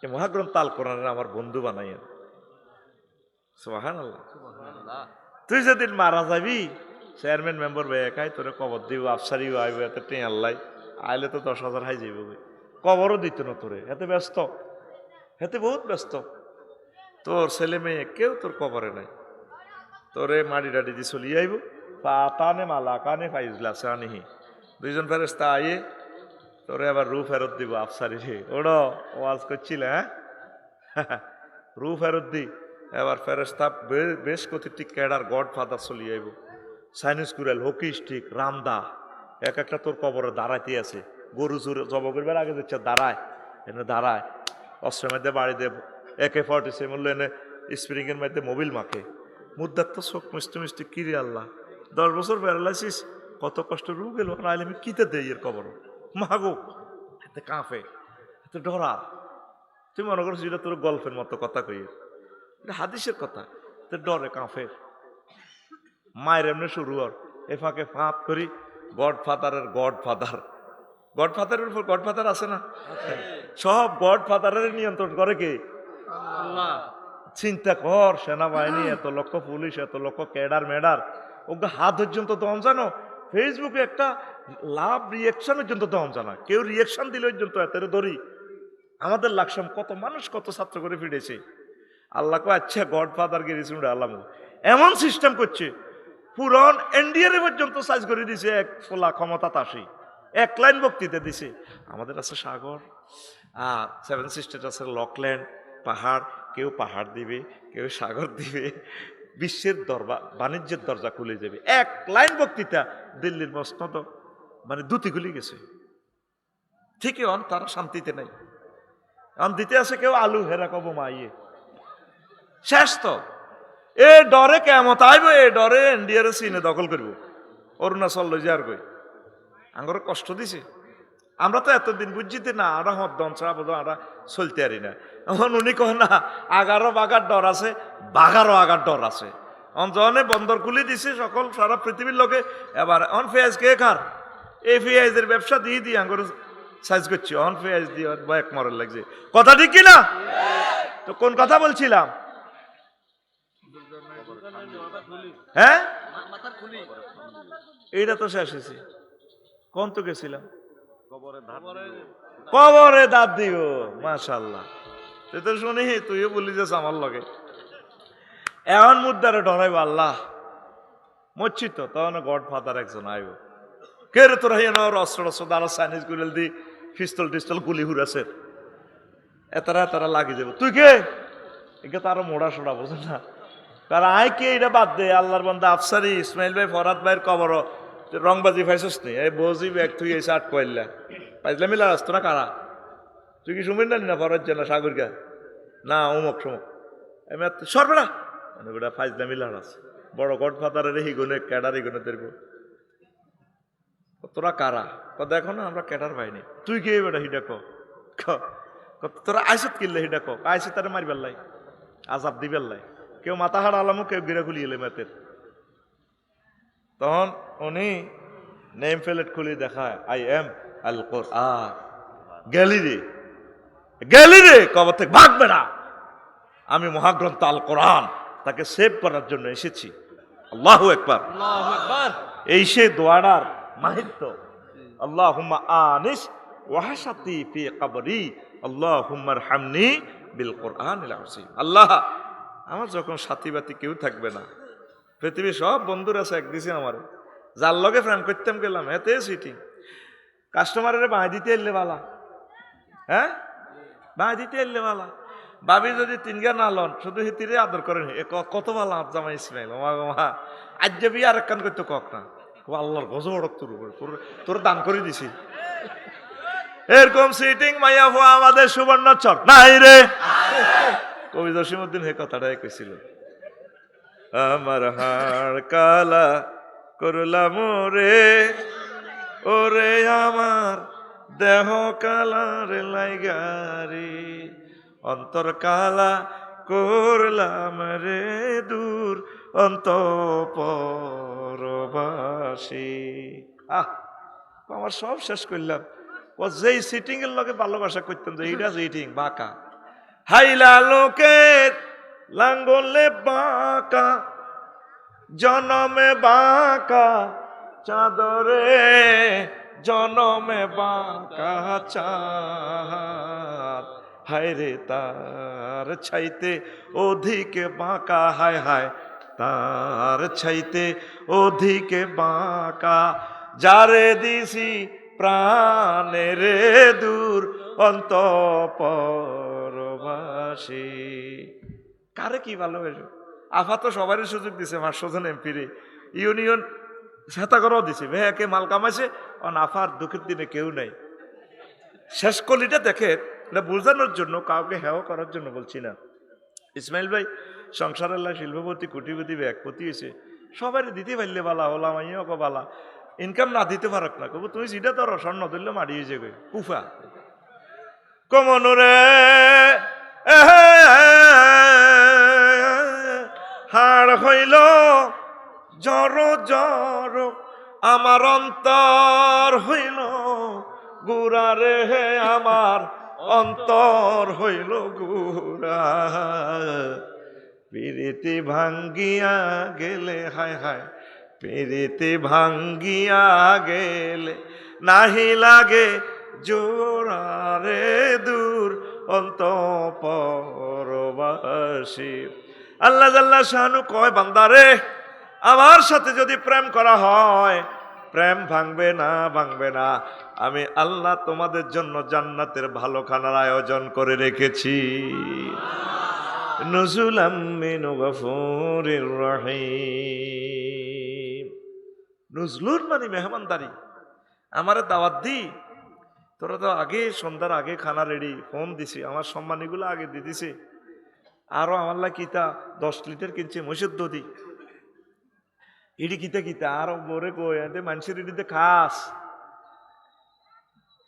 এই মহাগ্রন্থ আল কোরআনের আমার বন্ধু বানাইয়েন। সুবহানাল্লাহ। তুই যেদিন মারা যাবি, চেয়ারম্যান মেম্বার একাই তোরে কবর দিব, আফসারি আইব, এতে টেঁ আল্লাহ আইলে তো 10,000 হাই যাইব, কবরও দিত না তোরে, এতে ব্যস্ত, এতে বহুত ব্যস্ত। তোর ছেলে মেয়ে কেউ তোর কবরে নাই, তোরে মাটি ডাটি দিয়ে চলিয়ে আইব। ফাতানে মালা কানে ফাইজলা সানিহি, দুইজন ফেরেশতা আইয়ে তোরে আবার রু ফেরত দিব আফসারি রে ওড়ো ওয়াজ করছিল হ্যাঁ রু ফেরত দি এবার ফেরেশতা বেশ কতটি ক্যাডার গড ফাদার চলিয়ে আইব সাইনিস কুরাল হকি স্টিক রামদা এক একটা তোর কবরে দাঁড়াইতে আছে গরু চুর জব করবার আগে দিচ্ছে দাঁড়ায় এনে দাঁড়ায় অস্ত্রের মধ্যে বাড়ি দেব AK-47 মূল্য এনে স্প্রিং এর মধ্যে মোবিল মাখে মুদ্দার তো চোখ মিষ্টি মিষ্টি কিরে আল্লাহ 10 বছর প্যারালাইসিস কত কষ্ট রু গেল নাইলে আমি কিতে দেই এর কবর মাগো এতে কাঁপে এতে ডরা তুই মনে করছিস এটা তোর গল্পের মতো কথা কই এটা হাদিসের কথা তো ডরে কাঁপে মায়ের এমনি শুরু আর এ ফাঁকে ফাঁত করি গডফাদারের গডফাদারের উপর গডফাদার আছে না সব গডফাদারের নিয়ন্ত্রণ করে কে আল্লাহ চিন্তা কর সেনাবাহিনী এত লক্ষ পুলিশ এত লক্ষ ক্যাডার মেডার ওকে হাত পর্যন্ত দম জানো ফেসবুকে একটা লাভ রিয়েকশন পর্যন্ত দম জানা কেউ রিয়েকশন দিলে পর্যন্ত এত ধরি আমাদের লাকসাম কত মানুষ কত ছাত্র করে ফিরেছে আল্লাহ কো আচ্ছা গডফাদার কে রিসুন্ডে আল্লাহ এমন সিস্টেম করছে পুরন এনডিআর পর্যন্ত সাইজ করে দিছে এক ফোলা ক্ষমতা তাসি এক লাইন বক্তৃতা দিছে আমাদের আছে সাগর সেভেন সিস্টার আছে লকল্যান্ড পাহাড় কেউ পাহাড় দিবে কেউ সাগর দিবে বিশ্বের বাণিজ্যের দরজা খুলে যাবে এক লাইন বক্তৃতা দিল্লির মসনদ মানে দুটি খুলে গেছে ঠিকই অন তারা শান্তিতে নাই অন দিতে আছে কেউ আলু হেরা কব মাইয়ে শেষ তো এ ডরে কেমত আইব এ ডরে ইন্ডিয়ার চীনে দখল করব অরুণাচল লই যার কই আঙ্গর কষ্ট দিছে আমরা তো এতদিন বুঝছিতে না আরা হদ্দন ছাড়া বোধ আরা চলতে পারি না এখন উনি কহ না আগারও বাগার ডর আছে বাঘারও আগার ডর আছে অঞ্জনে বন্দর খুলে দিছে সকল সারা পৃথিবীর লোকে এবার অন ফেয়াজ কে খার এই ফেয়াজের ব্যবসা দিয়ে দিয়ে আঙ্গর সাইজ করছি অন ফেয়াজ দিয়ে এক মরের লাগছে কথা ঠিক কিনা তো কোন কথা বলছিলাম হ্যাঁ এইটা তো শেষ হয়েছে কোন তো গেছিলাম কবরে দাঁত দিও মাশাআল্লাহ তুই তো শুনি তুইও বলি যাস আমার লগে এমন মুদ্দারে ডরাইব আল্লাহ মরছি তো তখন গডফাদার একজন আইব কে রে তোরা হেন অস্ত্র অস্ত্র দ্বারা চাইনিজ গুলিল দি পিস্তল টিস্তল গুলি হুরাছে এতারা লাগি যাব তুই কে একে তো আরো মোড়া সোড়া বোঝে না কারণ আয় কে এটা বাদ দে আল্লাহর বান্দা আফসারি ইসমাইল ভাই ফরাদ ভাইয়ের কবর রংবাজি পাইছিস নি এই বজি ব্যাগ তুই এসে আট কইলা পাইছিলাম মিলা আসতো না কারা তুই কি শুনবেন না ফরাদ জানা সাগর গা না অমুক সমক আমি সরবে না মানে বেটা ফাইজলা মিলার আছে বড় গডফাদারের হিগুনে ক্যাডার হিগুনে দেখব তোরা কারা দেখো না আমরা ক্যাডার পাইনি তুই কে বেটা হিডা তোরা আইসত কিনলে হিডা আইসে তারা মারিবার লাই আজাব দিবার লাই কেউ মাথা হাড় আলামো কেউ গিরা খুলি এলে মেতের তখন উনি নেম প্লেট খুলি দেখায় আই এম আল কোরআন গেলি রে কবর থেকে ভাগবে না আমি মহাগ্রন্থ আল কোরআন তাকে সেভ করার জন্য এসেছি আল্লাহু আকবার এই সে দোয়াটার মাহিত্য আল্লাহুম্মা আনিস ওয়াহশাতি ফি কবরি আল্লাহুম্মা আরহামনি বিল কোরআনিল আযীম আল্লাহ আমার যখন সাথী বাতি কেউ থাকবে না পৃথিবীর সব বন্ধুরা আছে এক দিছে আমার যার লগে ফ্রেন্ড করতাম গেলাম এতে সিটিং কাস্টমারের বাঁ দিতে এলে বালা হ্যাঁ বাঁ দিতে এলে বালা ভাবি যদি তিনগা না লন শুধু হিতিরে আদর করেন কত বালা জামা ইসমাইল মা আজ যাবি আর এক কান করতে কক না আল্লাহর গজব ওড়ক তোর দান করে দিছি এরকম সিটিং মাইয়া হওয়া আমাদের সুবর্ণচর নাই রে কবি জসিমউদ্দিন হে কথাটাই কইছিল আমার হাড় কালা করলাম রে ওরে আমার দেহ কালার লাইগারি অন্তর কালা করলাম রে দূর অন্তঃপরবাসী আমার সব শেষ করলাম ও যেই সিটিং এর লগে ভালোবাসা করতাম যে এইটা সিটিং বাঁকা হাইলা লোকের লাঙ্গলে বাঁকা জনমে বাঁকা চাদরে জনমে বাঁকা চাঁদ হায় রে তার ছাইতে অধিকে বাঁকা হায় হায় তার ছাইতে অধিকে বাঁকা যারে দিছি প্রাণের দূর অন্তঃপরবাসী। কারে কি ভালোবাসো? আফা তো সবারই সুযোগ দিছে, 500 জন এমপিরে, ইউনিয়ন সেতা করাও দিছে, ভাইয়াকে মাল কামাইছে। আফার দুঃখের দিনে কেউ নাই। শেষ কলিটা দেখে, এটা বোঝানোর জন্য, কাউকে হেয় করার জন্য বলছি না। ইসমাইল ভাই সংসারের শিল্পপতি, কোটিপতি, ব্যাগপতি হয়েছে, সবারই দিতে পারলে বালা, হলাম আইও বালা, ইনকাম না দিতে পারক না, কবু তুমি যেটা ধরো স্বর্ণ ধরলে মারি হয়ে যাবে কুফা কমনরে হাড় হইল জড় জড়, আমার অন্তর হইল গুড়া রে, আমার অন্তর হইল গুড়া। পিরিতি ভাঙ্গিয়া গেলে, হায় হায়, পিরিতি ভাঙ্গিয়া গেলে নাহি লাগে জোড়া রে, দূর অন্তঃপরবাসী। আল্লাহ জাল্লা শানু কয়, বান্দারে আমার সাথে যদি প্রেম করা হয়, প্রেম ভাঙবে না, ভাঙবে না। আমি আল্লাহ তোমাদের জন্য জান্নাতের ভালো খানার আয়োজন করে রেখেছি। নুজুলাম মিন গফুরির রহিম। নুজলুন মানে মেহমানদারি। আমারে দাওয়াত দি, তোরা তো আগে সন্ধ্যার আগে খানা রেডি, ফোন দিছি, আমার সম্মানীগুলো আগে দিয়ে দিছে। আরো আমার কিতা 10 লিটার কিনছে মহিষের দধি, ইডি কিতা কিতা আরো বরে কই এতে মানুষের ইডিতে খাস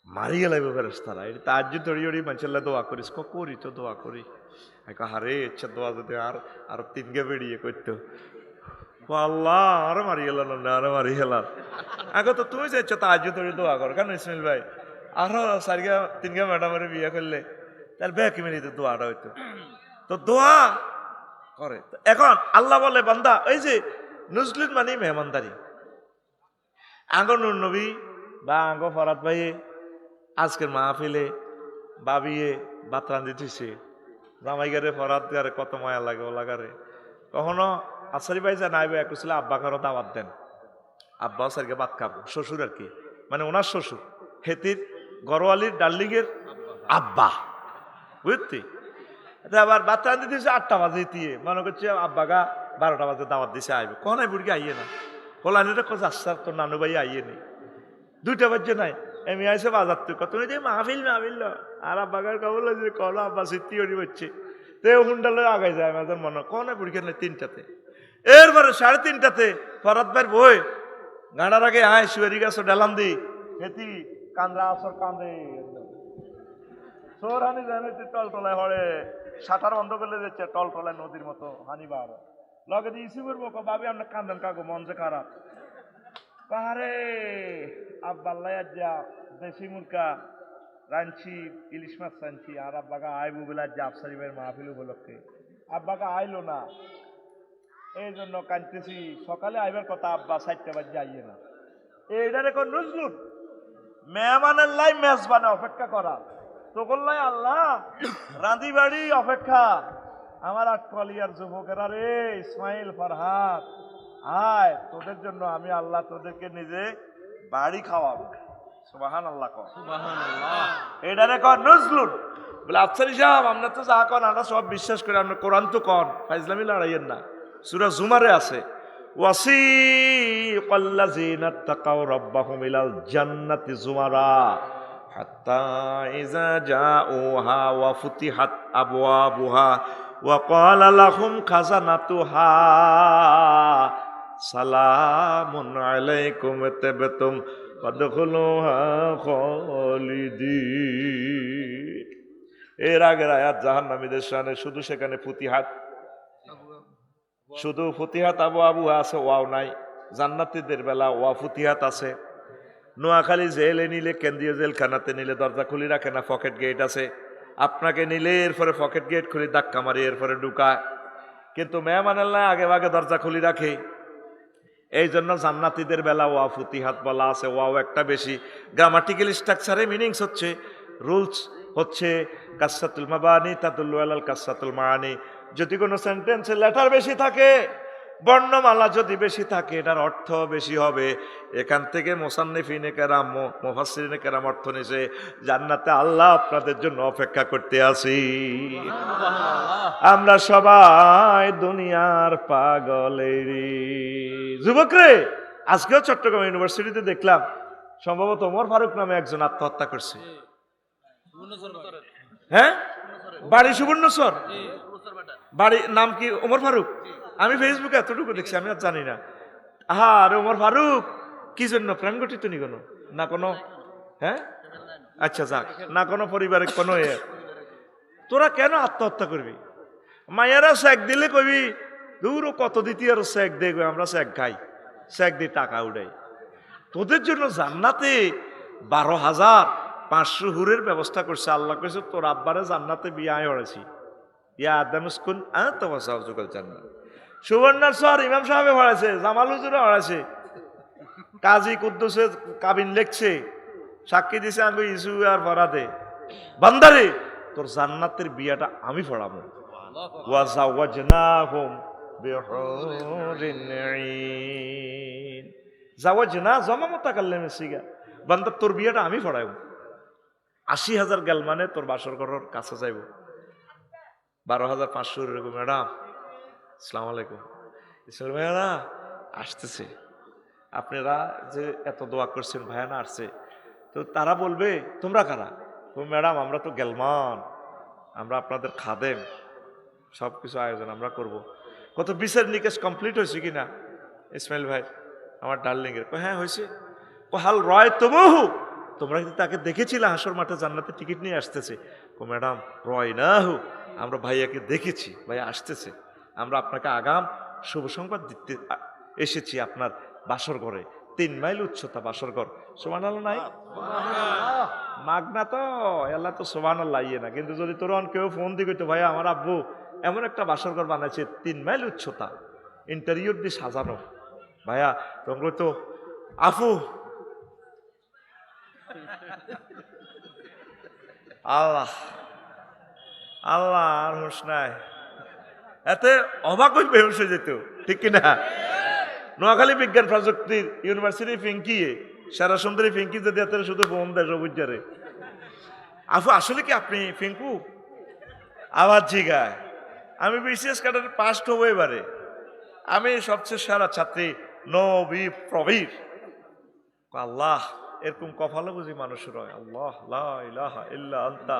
মারিয়ে লাগবে ফেরেশতারা। এটি তাজ্জুদ ধরি ধরি মানুষের দোয়া করিস, করি তো দোয়া করি, হারে ইচ্ছা দোয়া যদি আর 3 গে বেরিয়ে করতো, আল্লাহ আরো মারি গেলাম না, আরো মারি গেলাম। আগে তো তুমি চাইছো তাজ্জুদ ধরি দোয়া কর, কেন ইসমাইল ভাই আরো 4 গে 3 গে ম্যাডামের বিয়ে করলে তার ব্যাকি মিনিতে দোয়াটা হইতো, তো দোয়া করে। এখন আল্লাহ বলে, বান্দা এই যে নুজলুন মানে মেহমানদারি। আঙ্গ নূর নবী বা আঙ্গ ফরাত ভাই আজকের মাহফিলে বাবিয়ে ভাত রান্ধি দিছে, জামাই গারে ফরাত গারে কত মায়া লাগে, ও লাগারে। কখনো আসারি ভাই যা নাইবে একছিল আব্বা কারো দাওয়াত দেন, আব্বাও স্যারকে ভাত খাবো, শ্বশুর আর কি, মানে ওনার শ্বশুর হেতির গরওয়ালির ডার্লিংয়ের আব্বা, বুঝতি। আবার ভাত রান্ধি দিয়েছে 8টা বাজে, দিয়ে মনে করছে আব্বা গা 12টা বাজে দাওয়াত দিছে আইবে, কোন বুড়ি আইয়ে না, হোলানিটা কোচ আসার তোর নানু ভাই আইয়ে নেই, 2টা বাজে নাই এমনি আইসে বাজার তুই কত মাহফিল মাহফিল, আর আব্বাগার কবল যে কল আব্বা সিদ্ধি হরি হচ্ছে, তো হুন্ডা লয়ে আগাই যায় আমাদের মনে, কোন বুড়ি কেন 3টাতে, এরপরে 3:30টাতে ফরাত ভাইয়ের বই গাঁড়ার আগে আয় শুয়ারি গাছ ডালাম দি হেতি কান্দরা আসর কান্দে সোর হানি জানে টলটলায় হরে, শাটার বন্ধ করলে যাচ্ছে টলটলায় নদীর মতো হানিবার লগে দিয়ে ইসি করবো, ভাবি আপনার কান্দেন কাকু, মন যে খারাপ, কারে আব্বাল্লাই যা দেশি মুরকা রাঁধছি, ইলিশ মাছ রাঁধছি, আর আব্বাকে আইবু বেলা যে আফসারিবের মাহফিল উপলক্ষে, আব্বাকে আইলো না, এই জন্য কাঁদতেছি, সকালে আইবার কথা, আব্বা 4টা বাজে আইয়ে না। এইটা রেখো নুজলুন, মেহমানের লাই মেজবানে অপেক্ষা করা, তোকর লাই আল্লাহ রাঁধি বাড়ি অপেক্ষা। আমার আটকলিয়ার যুবকেরা রে, ইসমাইল ফরহাদ আয়, তোদের জন্য আমি আল্লাহ তোদেরকে নিজে বাড়ি খাওয়াবো। সুবহানাল্লাহ কর, সুবহানাল্লাহ। এটারে কর নুজলুন। বলে আফসারি সাহেব আমরা তো যা কন আমরা সব বিশ্বাস করি, আমরা কোরআন তো কন, ফাইজলামি লড়াইয়ের না, সূরা জুমারে আছে, ওয়াসিকাল্লাযিনা তাকাউ রাব্বাহুম ইলাল জান্নাতি যুমারা হাত্তা ইযা জাউহা ওয়া ফুতিহাত আবওয়াবুহা ওয়া ক্বালা লাহুম খাজানাতুহা সালামুন আলাইকুম তাবতুম ফাদখুলুহা খালিদিন। এর আগের আয়াত জাহান্নামীদের শানে, শুধু সেখানে ফুতিহাত, শুধু ফুতিহাত আবু আবুহা আছে, ওয়াও নাই। জান্নাতীদের বেলা ওয়া ফুতিহাত আছে। নোয়াখালী জেলে নিলে, কেন্দ্রীয় জেলখানাতে নিলে দরজা খুলি রাখে না, পকেট গেট আছে, আপনাকে নিলে এরপরে পকেট গেট খুলি ধাক্কা মারি এরপরে ঢুকায়, কিন্তু মেহমানাল্লাহ আগে আগে দরজা খুলি রাখে। এই জন্য জান্নাতীদের বেলা ওয়া ফুতিহাত বলা আছে, ওয়াও একটা বেশি। গ্রামাটিক্যাল স্ট্রাকচারে মিনিংস হচ্ছে, রুলস হচ্ছে কাসরাতুল মাবানি তাদুল্লু আলাল কাসরাতুল মাআনি। যদি কোনো সেন্টেন্সে লেটার বেশি থাকে বর্ণমালা যদি বেশি থাকে এটার অর্থ বেশি হবে। এখান থেকে মুসান্নিফিনে কেরাম মুফাসসিরিনে কেরাম অর্থ নিছে জান্নাতে আল্লাহ আপনাদের জন্য অপেক্ষা করতে আছি। আমরা সবাই দুনিয়ার পাগলেরই যুবক রে। আজকেও চট্টগ্রাম ইউনিভার্সিটিতে দেখলাম সম্ভবত ওমর ফারুক নামে একজন আত্মহত্যা করছে। হ্যাঁ, বাড়ি সুবর্ণচর, বাড়ি নাম কি ওমর ফারুক? আমি ফেসবুকে এতটুকু দেখছি, আমি আর জানি না। আরে ওমর ফারুক কি জন্য প্রাণ গঠিত নি কোনো না কোনো? হ্যাঁ, আচ্ছা যাক, না কোনো পরিবারের কোনো তোরা কেন আত্মহত্যা করবি? মায়েরা শেক দিলে কবি দূর কত দ্বিতীয় শেক দেখবে, আমরা শেক খাই, শেক দিয়ে টাকা উঠাই। তোদের জন্য জান্নাতে 12,500 হুরের ব্যবস্থা করছে আল্লাহ। কইছে তোর আব্বারে জান্নাতে বিয়ে হয়েছি, ইয়া আদামুসকুন তোমার জান্নাত। সুবর্ণচর ইমাম সাহেবে হয়েছে, জামাল হুজুরে হয়েছে, কাজী কুদ্দুসে কাবিন লেখছে, সাক্ষী দিছে আমি ইসু আর ফরাদে। বান্দারে তোর জান্নাতের বিয়াটা আমি পড়াবো। ওয়া জাওয়াজনাহুম বিহুরিন আইন। জাওয়াজনা জমা মুতাকাল্লিমে সিগা, বান্দা তোর বিয়াটা আমি পড়াইব। 80,000 গেল মানে তোর বাসর ঘরের কাছে যাইব। 12,500 এরকম। ম্যাডাম আসসালামু আলাইকুম, ইসমাইল ভাইয়ারা আসতেছে, আপনারা যে এত দোয়া করছেন ভাইয়ানা আসছে, তো তারা বলবে তোমরা কারা? ম্যাডাম আমরা তো গেলমান, আমরা আপনাদের খাদেম, সব কিছু আয়োজন আমরা করব। কত বিচার নিকেশ কমপ্লিট হয়েছে কিনা ইসমাইল ভাই আমার ডার্লিং এর? হ্যাঁ হয়েছে। হাল রয় তবহু, তোমরা কিন্তু তাকে দেখেছিলে হাসর মাঠে জান্নাতে টিকিট নিয়ে আসতেছে? ম্যাডাম রয় না হু, আমরা ভাইয়াকে দেখেছি, ভাইয়া আসতেছে, আমরা আপনাকে আগাম শুভ সংবাদ দিতে এসেছি। আপনার বাসর ঘরে 3 মাইল উচ্চতা বাসর ঘর। সুবহানাল্লাহ নাই? মাগনা তো এলা তো সুবহানাল্লাহ ইয়ে না, কিন্তু যদি তোর কেউ ফোন দিয়ে কইতো ভাইয়া আমার আব্বু এমন একটা বাসর ঘর বানাইছে 3 মাইল উচ্চতা, ইন্টেরিয়র দিয়ে সাজানো, ভাইয়া তোমরা তো আফু আল্লাহ আল্লাহ আর হুঁশ নাই, এতে অবাক হয়ে বেহুশ হয়ে যেত, ঠিক কিনা? নোয়াখালী বিজ্ঞান প্রযুক্তির ইউনিভার্সিটি ফিঙ্কি সারা সুন্দরী ফিঙ্কি যদি এত শুধু ফোন দেয় সবুজারে, আফু আসলে কি আপনি ফিঙ্কু? আবার জিগায় আমি বিসিএস ক্যাডার পাস হবো এবারে, আমি সবচেয়ে সেরা ছাত্রী নবী প্রবীর। আল্লাহ এরকম কপালে বুঝি মানুষের হয়। আল্লাহ লা ইলাহা ইল্লা আনতা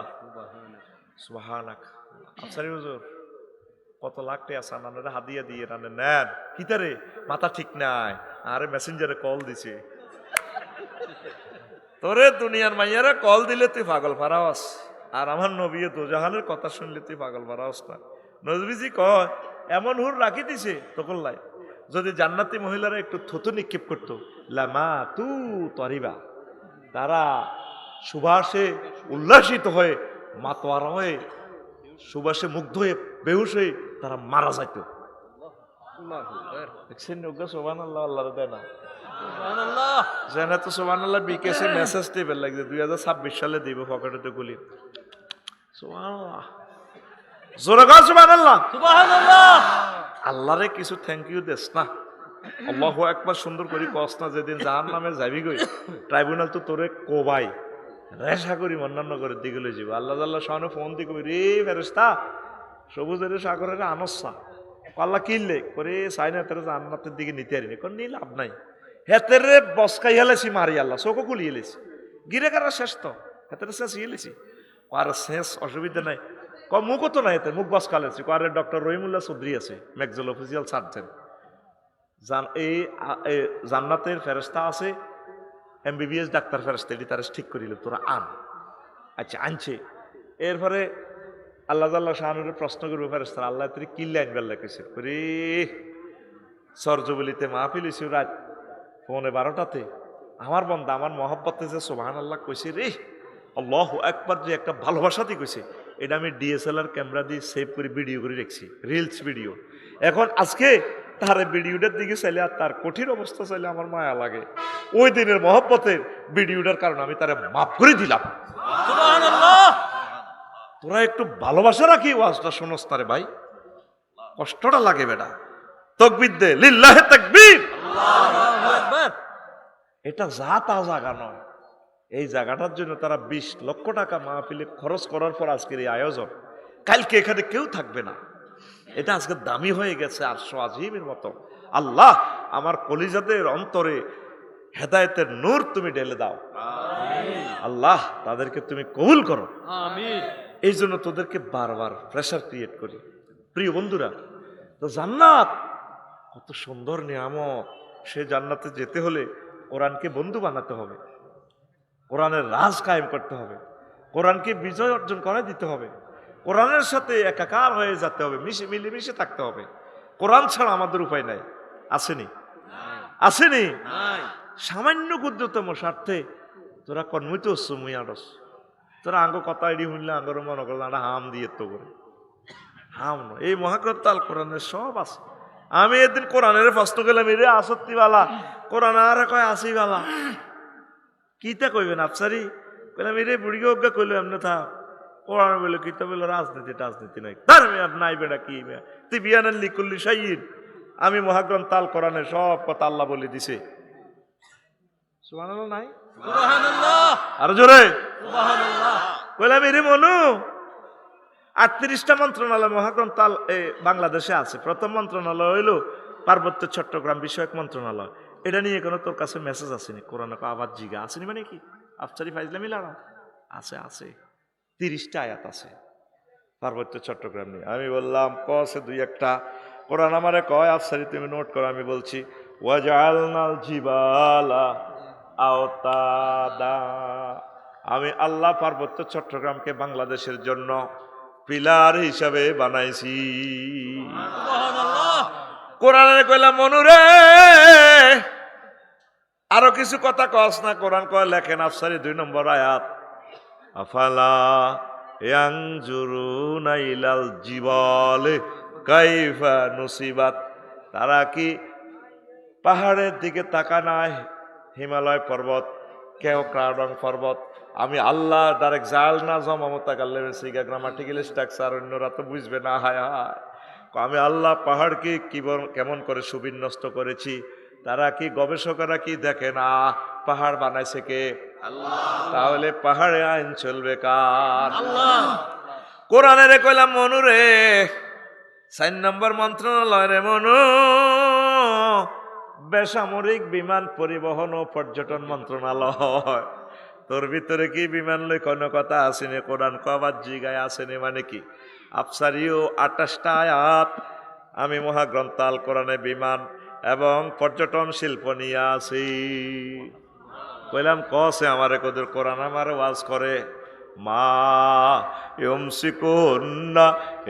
সুবহানাক। আফসারি হুজুর কত লাখ টাকা আছে নানারে হাদিয়া দিয়ে রানে নেন কিতারে, মাথা ঠিক নাই, আরে মেসেঞ্জারে কল দিছে। তোরে দুনিয়ার মাইয়ারা কল দিলে তুই পাগল ফারাওস, আর আমার নবী দোজাহানের কথা শুনলে তুই পাগল ফারাওস না। নজবিজি কয় এমন হুর রাখি দিছে তোকল্লাই, যদি জান্নাতি মহিলারা একটু থুতু নিক্ষেপ করতো লামা তু তরিবা, তারা সুবাসে উল্লাসিত হয়ে মাতোয়ারা হয়ে সুবাসে মুগ্ধ হয়ে বেহুশ হয়ে তারা মারা যাইত। দেখছেন সুবহানাল্লাহ, আল্লাহর দেয় না জানা তো সুবহানাল্লাহ। বিকেসে মেসেজ দিবে লাগছে 2026 সালে দিব পকেটে গুলি। সুবহানাল্লাহ, জোরে গো সুবহানাল্লাহ, সুবহানাল্লাহ। আল্লাহরে কিছু থ্যাংক ইউ দেস না, আল্লাহু আকবার সুন্দর করে কস না, যেদিন জাহান্নামে যাবি গই ট্রাইব্যুনাল তো তোরে কোবাই রেশা করি অন্যান্য করে দিকে লই যাব। আল্লাহ আল্লাহ সামনে ফোন দি কই রে ফেরেশতা সবুজের সাগরের আনসা আল্লাহ কিনলে করে সাইনা তারা জান্নাতের দিকে নিতে আরিনি কোন নি লাভ নাই। হেতেরে বসকাই হেলেছি মারি আল্লাহ চোখও কুলিয়ে এলেছি গিরে কারা শেষ তো হেতেরে শেষ ইয়েলেছি আর শেষ অসুবিধা নাই। মুখও তো নাই, এতে মুখ বসকালেছি আরে ডক্টর রহিমুল্লাহ চৌধুরী আছে ম্যাকজল অফিসিয়াল সার্জন, এই জান্নাতের ফেরেশতা আছে এমবিবিএস ডাক্তার ফেরেশতা, এটি তারা ঠিক করিল তোরা আন। আচ্ছা আনছে, এরপরে আল্লাহ আল্লাহ শাহানুরের প্রশ্ন করবে ফেরেশতা আল্লাহ তুই কিল্লে আনবার লাগেছে করে সরজবলিতে মাহফিল হইছে রাত 11:30 আমার বন্ধা আমার মহব্বতে যে সুবহানাল্লাহ কইছে রে আল্লাহু আকবার, যে একটা ভালোবাসাতে কইছে, এটা আমি ডিএসএলআর ক্যামেরা দিয়ে সেভ করে ভিডিও করে রেখেছি, রিলস ভিডিও। এখন আজকে তার ভিডিওটার দিকে চাইলে আর তার কঠিন অবস্থা চাইলে আমার মায়া লাগে। ওই দিনের মহব্বতের ভিডিওটার কারণে আমি তারে মাফ করে দিলাম। সুবহানাল্লাহ, তোরা একটু ভালোবাসা রাখি ওয়াজটা শোনস তারে ভাই, কষ্টটা লাগে বেটা। তাকবীর দে, লিল্লাহে তাকবীর। আল্লাহু আকবার। এটা যা তা জায়গা নয়। এই জায়গাটার জন্য তারা 20 লক্ষ টাকা মাহফিলে খরচ করার পর আজকের এই আয়োজন। কালকে এখানে কেউ থাকবে না। এটা আজকে দামি হয়ে গেছে আর আজিমের মতো। আল্লাহ আমার কলিজাদের অন্তরে হেদায়েতের নূর তুমি ঢেলে দাও। আল্লাহ তাদেরকে তুমি কবুল করো। আমিন। এই জন্য তোদেরকে বারবার প্রেসার ক্রিয়েট করি। প্রিয় বন্ধুরা, তো জান্নাত কত সুন্দর নিয়ামত। সে জান্নাতে যেতে হলে কোরআনকে বন্ধু বানাতে হবে, কোরআনের রাজ কায়েম করতে হবে, কোরআনকে বিজয় অর্জন করে দিতে হবে, কোরআনের সাথে একাকার হয়ে যেতে হবে, মিলেমিশে থাকতে হবে। কোরআন ছাড়া আমাদের উপায় নাই। আসেনি? আসেনি? নাই। সামান্য ক্ষুদ্রতম স্বার্থে তোরা কর্মিত হচ্ছ মুই আড়স। তোরা আঙ্গ কথা এডি শুনলে আঙ্গর মনে করল একটা হাম দিয়ে তো করে হাম নয়। এই মহাগ্রন্থ আল কোরআনের সব আছে। আমি এদিন কোরআনের প্রশ্ন গেলাম, এরে আসত্তি বালা, কোরআন আর কয় আসি বালা, কিতা কইবেন আফসারি? কইলাম এরে বুড়ি অজ্ঞা কইলো এমনি থাক। কোরআন বলে কিতা বললো রাজনীতি নাই। তার নাই বেটা কি তুই বিয়ানের লিকুল্লি সাইয়িদ। আমি মহাগ্রন্থ আল কোরআনের সব কথা আল্লাহ বলে দিছে। সুবহানাল্লাহ নাই? সুবহানাল্লাহ। আর জোরে সুবহানাল্লাহ। কইলাম এরে মনু 38টা মন্ত্রণালয় মহাগ্রন্থ বাংলাদেশে আছে। প্রথম মন্ত্রণালয় হইল পার্বত্য চট্টগ্রাম বিষয়ক মন্ত্রণালয়। এটা নিয়ে কোনো তোর কাছে মেসেজ আসেনি? কোরআন আবার জিগা আসেনি মানে কি আফসারি ফাইজলামি লাড়া? আছে 30টা আয়াত আছে পার্বত্য চট্টগ্রাম নিয়ে। আমি বললাম কসে দুই একটা। কোরআন আমারে কয় আফসারি তুমি নোট করো। আমি বলছি ওয়াজআলনাল জিবালা আওতাদা। আমি আল্লাহ পার্বত্য চট্টগ্রামকে বাংলাদেশের জন্য পিলার হিসাবে বানাইছি। সুবহানাল্লাহ। কোরআনে কইলাম মনুরে আরো কিছু কথা কস না? কোরআন কয় লেখেন আফসারি 2 নম্বর আয়াত, আফালা ইয়ানজুরুনা ইলাল জিবালি কাইফা নুসিবাত। তারা কি পাহাড়ের দিকে তাকা নাই? হিমালয় পর্বত, কেউ ক্রাউডং পর্বত। আমি আল্লাহ ডাইরেক্ট জাল না জমামতা কাল্লে সিগা গ্রামাটিক্যাল স্ট্রাকচার অন্যরা তো বুঝবে না। হায় হায়, আমি আল্লাহ পাহাড়কে কেমন করে সুবিন্যস্ত করেছি। তারা কি গবেষকরা কি দেখে না পাহাড় বানাইছে কে? আল্লাহ। তাহলে পাহাড়ে আইন চলবে কার? আল্লাহ। কোরআনের কইলাম মনু রে 4 নম্বর মন্ত্রণালয় রে মনু বেসামরিক বিমান পরিবহন ও পর্যটন মন্ত্রণালয়। তোর ভিতরে কি বিমান লই কোনো কথা আসেনি? কোরআন কবার জিগায় আসেনি মানে কি? আফসারিও 28টা আয়াত আমি মহাগ্রন্থ আল কোরআনে বিমান এবং পর্যটন শিল্প নিয়ে আসি। কইলাম কসে আমারে কদর কোরআন আমার ওয়াজ করে মা ইউমসিকুন্না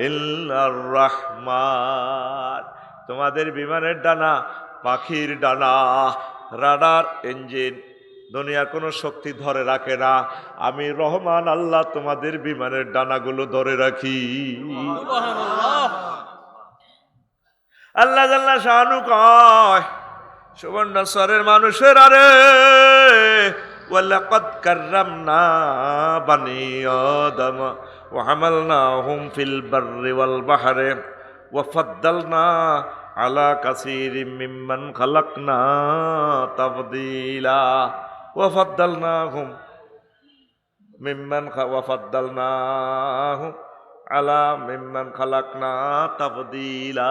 ইল্লার রাহমান। তোমাদের বিমানের ডানা পাখির ডানা, রাডার ইঞ্জিন, দুনিয়ার কোনো শক্তি ধরে রাখে না। আমি রহমান আল্লাহ তোমাদের বিমানের ডানাগুলো ধরে রাখি। সুবহানাল্লাহ। আল্লাহ জাল্লা শানু কয় সুবর্ণচরের মানুষের আরে ওয়ালাকাদ কাররামনা বানি আদম ওয়া হামালনাহুম ফিল বাররি ওয়াল বাহরি ওয়া ফাদ্দালনা আলা কাসীরিম মিম্মান খালাকনা তাফদীলা ওয়া ফাদ্দালনাহুম আলা মিম্মান খালাকনা তাফদীলা।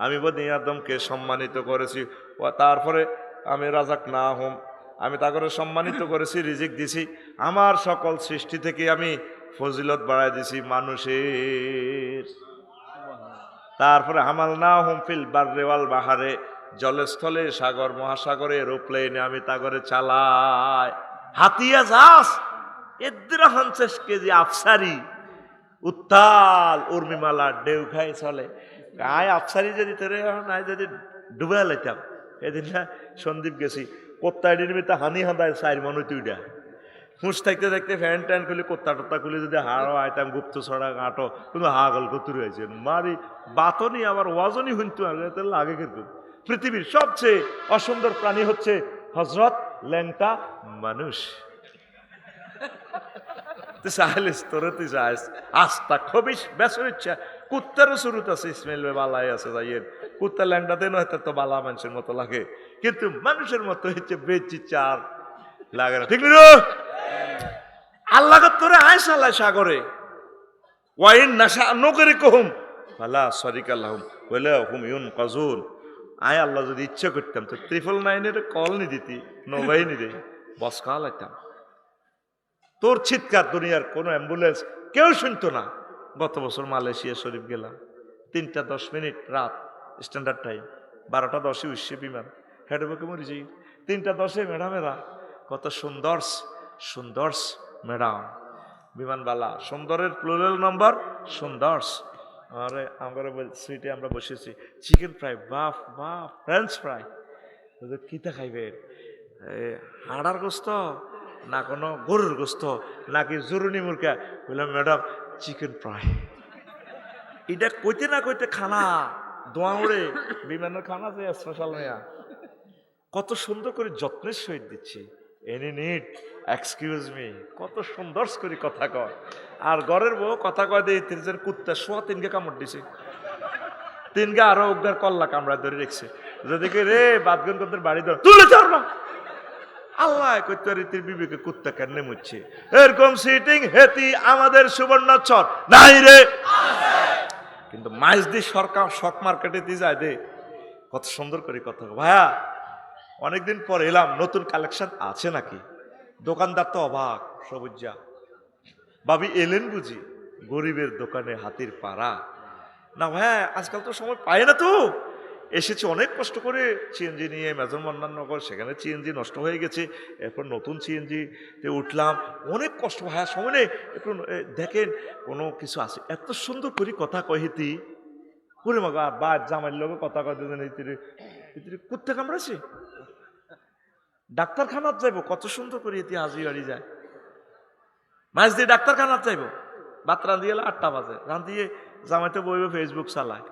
আমি বনি আদমকে সম্মানিত করেছি। ও তারপরে আমি রাজাক না হুম, আমি তাকে সম্মানিত করেছি, রিজিক দিছি। আমার সকল সৃষ্টি থেকে আমি ফজিলত বাড়াই দিছি মানুষের। তারপরে হামাল না হুম ফিল বাররি ওয়াল বাহরে, জলস্থলে সাগর মহাসাগরে এরোপ্লেনে আমি তাগরে চালাই। হাতিয়া জাহাজ 50 কেজি আফসারি উত্তাল উর্মিমালা ঢেউ খাই চলে। গায়ে আফসারি যদি তোরে নাই যদি ডুবে লাইতাম। এদিন না সন্দীপ গেছি, কোত্তাইডির মিতা হানি হাঁদায় 4 মনে তুইডা হুঁশ থাকতে থাকতে ফ্যান ট্যান খুলে কোত্তা টোত্তা খুলে যদি হাড়ও আইতাম গুপ্ত ছড়া গাঁটো কিন্তু হাগল কতুর হয়েছে মারি বাতনি আবার ওয়াজনই শুনতো আগে কিন্তু। পৃথিবীর সবচেয়ে অসুন্দর প্রাণী হচ্ছে হজরত ল্যাংটা মানুষ। তুই চাইলিস তোরে তুই যাইস আস্তা খবিস বেসর ইচ্ছা কুত্তারও শুরুত আছে ইসমাইল ভাই বালাই আছে যাইয়ের কুত্তা ল্যাংটাতে নয় তার তো বালা মানুষের মতো লাগে কিন্তু মানুষের মতো হচ্ছে বেচি চার লাগে না ঠিক না আল্লাহ তোরে আয় সালাই সাগরে ওয়াইন নাশা নকরি কহুম ফালা সরিকা লাহুম ওয়ালা হুম ইউনকাজুন আয় আল্লাহ যদি ইচ্ছা করতাম তো 999 কল নি দিতি নবাই নি রে বস কালাইতাম তোর চিৎকার দুনিয়ার কোনো অ্যাম্বুলেন্স কেউ শুনতো না গত বছর মালয়েশিয়া শরীফ গেলাম 3টা 10 মিনিট রাত স্ট্যান্ডার্ড টাইম 12টা 10 উঠছে বিমান হেডবুকে মরি যাই 3টা 10 ম্যাডামেরা কত সুন্দর সুন্দর ম্যাডাম বিমানবালা সুন্দরের প্লুরাল নাম্বার সুন্দর আরে আমরা সিটে আমরা বসেছি চিকেন ফ্রাই বাফ বাফ ফ্রেঞ্চ ফ্রাই কিতা খাইবে হাড়ার গোস্ত না কোনো গরুর গোস্ত নাকি জরুনি মুরগা বললাম ম্যাডাম চিকেন ফ্রাই এটা কইতে না কইতে খানা দোয়া উড়ে বিমানের খানা যে স্পেশাল মেয়া কত সুন্দর করে যত্নের সহিত দিচ্ছি এনি নিড এক্সকিউজ মি কত সুন্দর করে কথা কয় আর ঘরের বউ কথা কয় দিয়ে তিনজন কুত্তা শোয়া 3কে কামড় দিছে 3কে আরো উগ্র কল্লা কামড়া ধরে রেখছে যদি রে বাদগুন করতে বাড়ি ধর তুলে চল না আল্লাহ কইতে রীতির বিবেকে কুত্তা কেন মুচ্ছে এরকম সিটিং হেতি আমাদের সুবর্ণচর নাই রে কিন্তু মাইজ দি সরকার শক মার্কেটে দিয়ে যায় দে কত সুন্দর করে কথা ভাইয়া অনেকদিন পর এলাম নতুন কালেকশন আছে নাকি দোকানদার তো অবাক সবুজা ভাবি এলেন বুঝি গরিবের দোকানে হাতির পাড়া না ভাইয়া আজকাল তো সময় পায় না তো এসেছে অনেক কষ্ট করে সিএনজি নিয়ে মেজর মন্নাননগর সেখানে সিএনজি নষ্ট হয়ে গেছে এরপর নতুন সিএনজিতে উঠলাম অনেক কষ্ট ভাইয়া সময় নেই একটু দেখেন কোনো কিছু আছে এত সুন্দর করে কথা কহিতি করে মাগা বা জামাইয়ের লোক কথা কয় কুত্তে কামড়াছে ডাক্তারখানাত যাইব কত সুন্দর করে এটি হাজি বাড়ি যায় মাছ দিয়ে ডাক্তারখানাত যাইব ভাত রাঁধিয়ে এলে 8টা বাজে রাঁধিয়ে জামাইতে বইবে ফেসবুক চালায়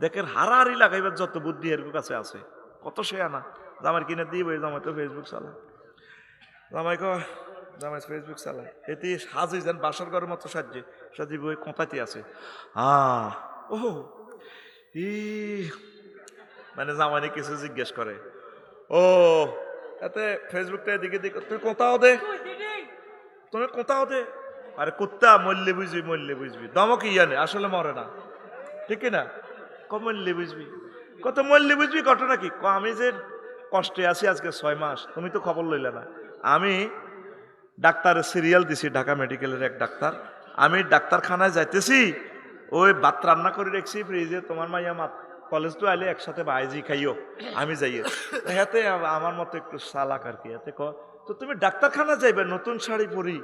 দেখেন হারাহারি লাগাইবার যত বুদ্ধি এর কাছে আছে কত সে আনা জামাই কিনে দিয়ে বই জামাই তো ফেসবুক চালায় জামাই ফেসবুক চালায় এটি সাজি যেন বাসর ঘরের মতো সাজি বই কোঁতাতে আছে ও ই মানে জামাইনে কিছু জিজ্ঞেস করে ও এতে ফেসবুকটা এদিকে দিকে তুমি কোথাও দে আরে কুত্তা মরলে বুঝবি দমক ইয়ানে আসলে মরে না ঠিক না মরলে বুঝবি কত মরলে বুঝবি ঘটনা কি আমি যে কষ্টে আছি আজকে 6 মাস তুমি তো খবর লইলে না আমি ডাক্তারের সিরিয়াল দিছি ঢাকা মেডিকেলের এক ডাক্তার আমি ডাক্তারখানায় যাইতেছি ওই ভাত রান্না করে রেখছি ফ্রিজে তোমার মাইয়া কলেজ তো আইলে একসাথে ভাইজি খাইও আমি যাইয়ে হাতে আমার মতো একটু সালাক আর কি হাতে তো তুমি ডাক্তারখানা যাইবে নতুন শাড়ি পরি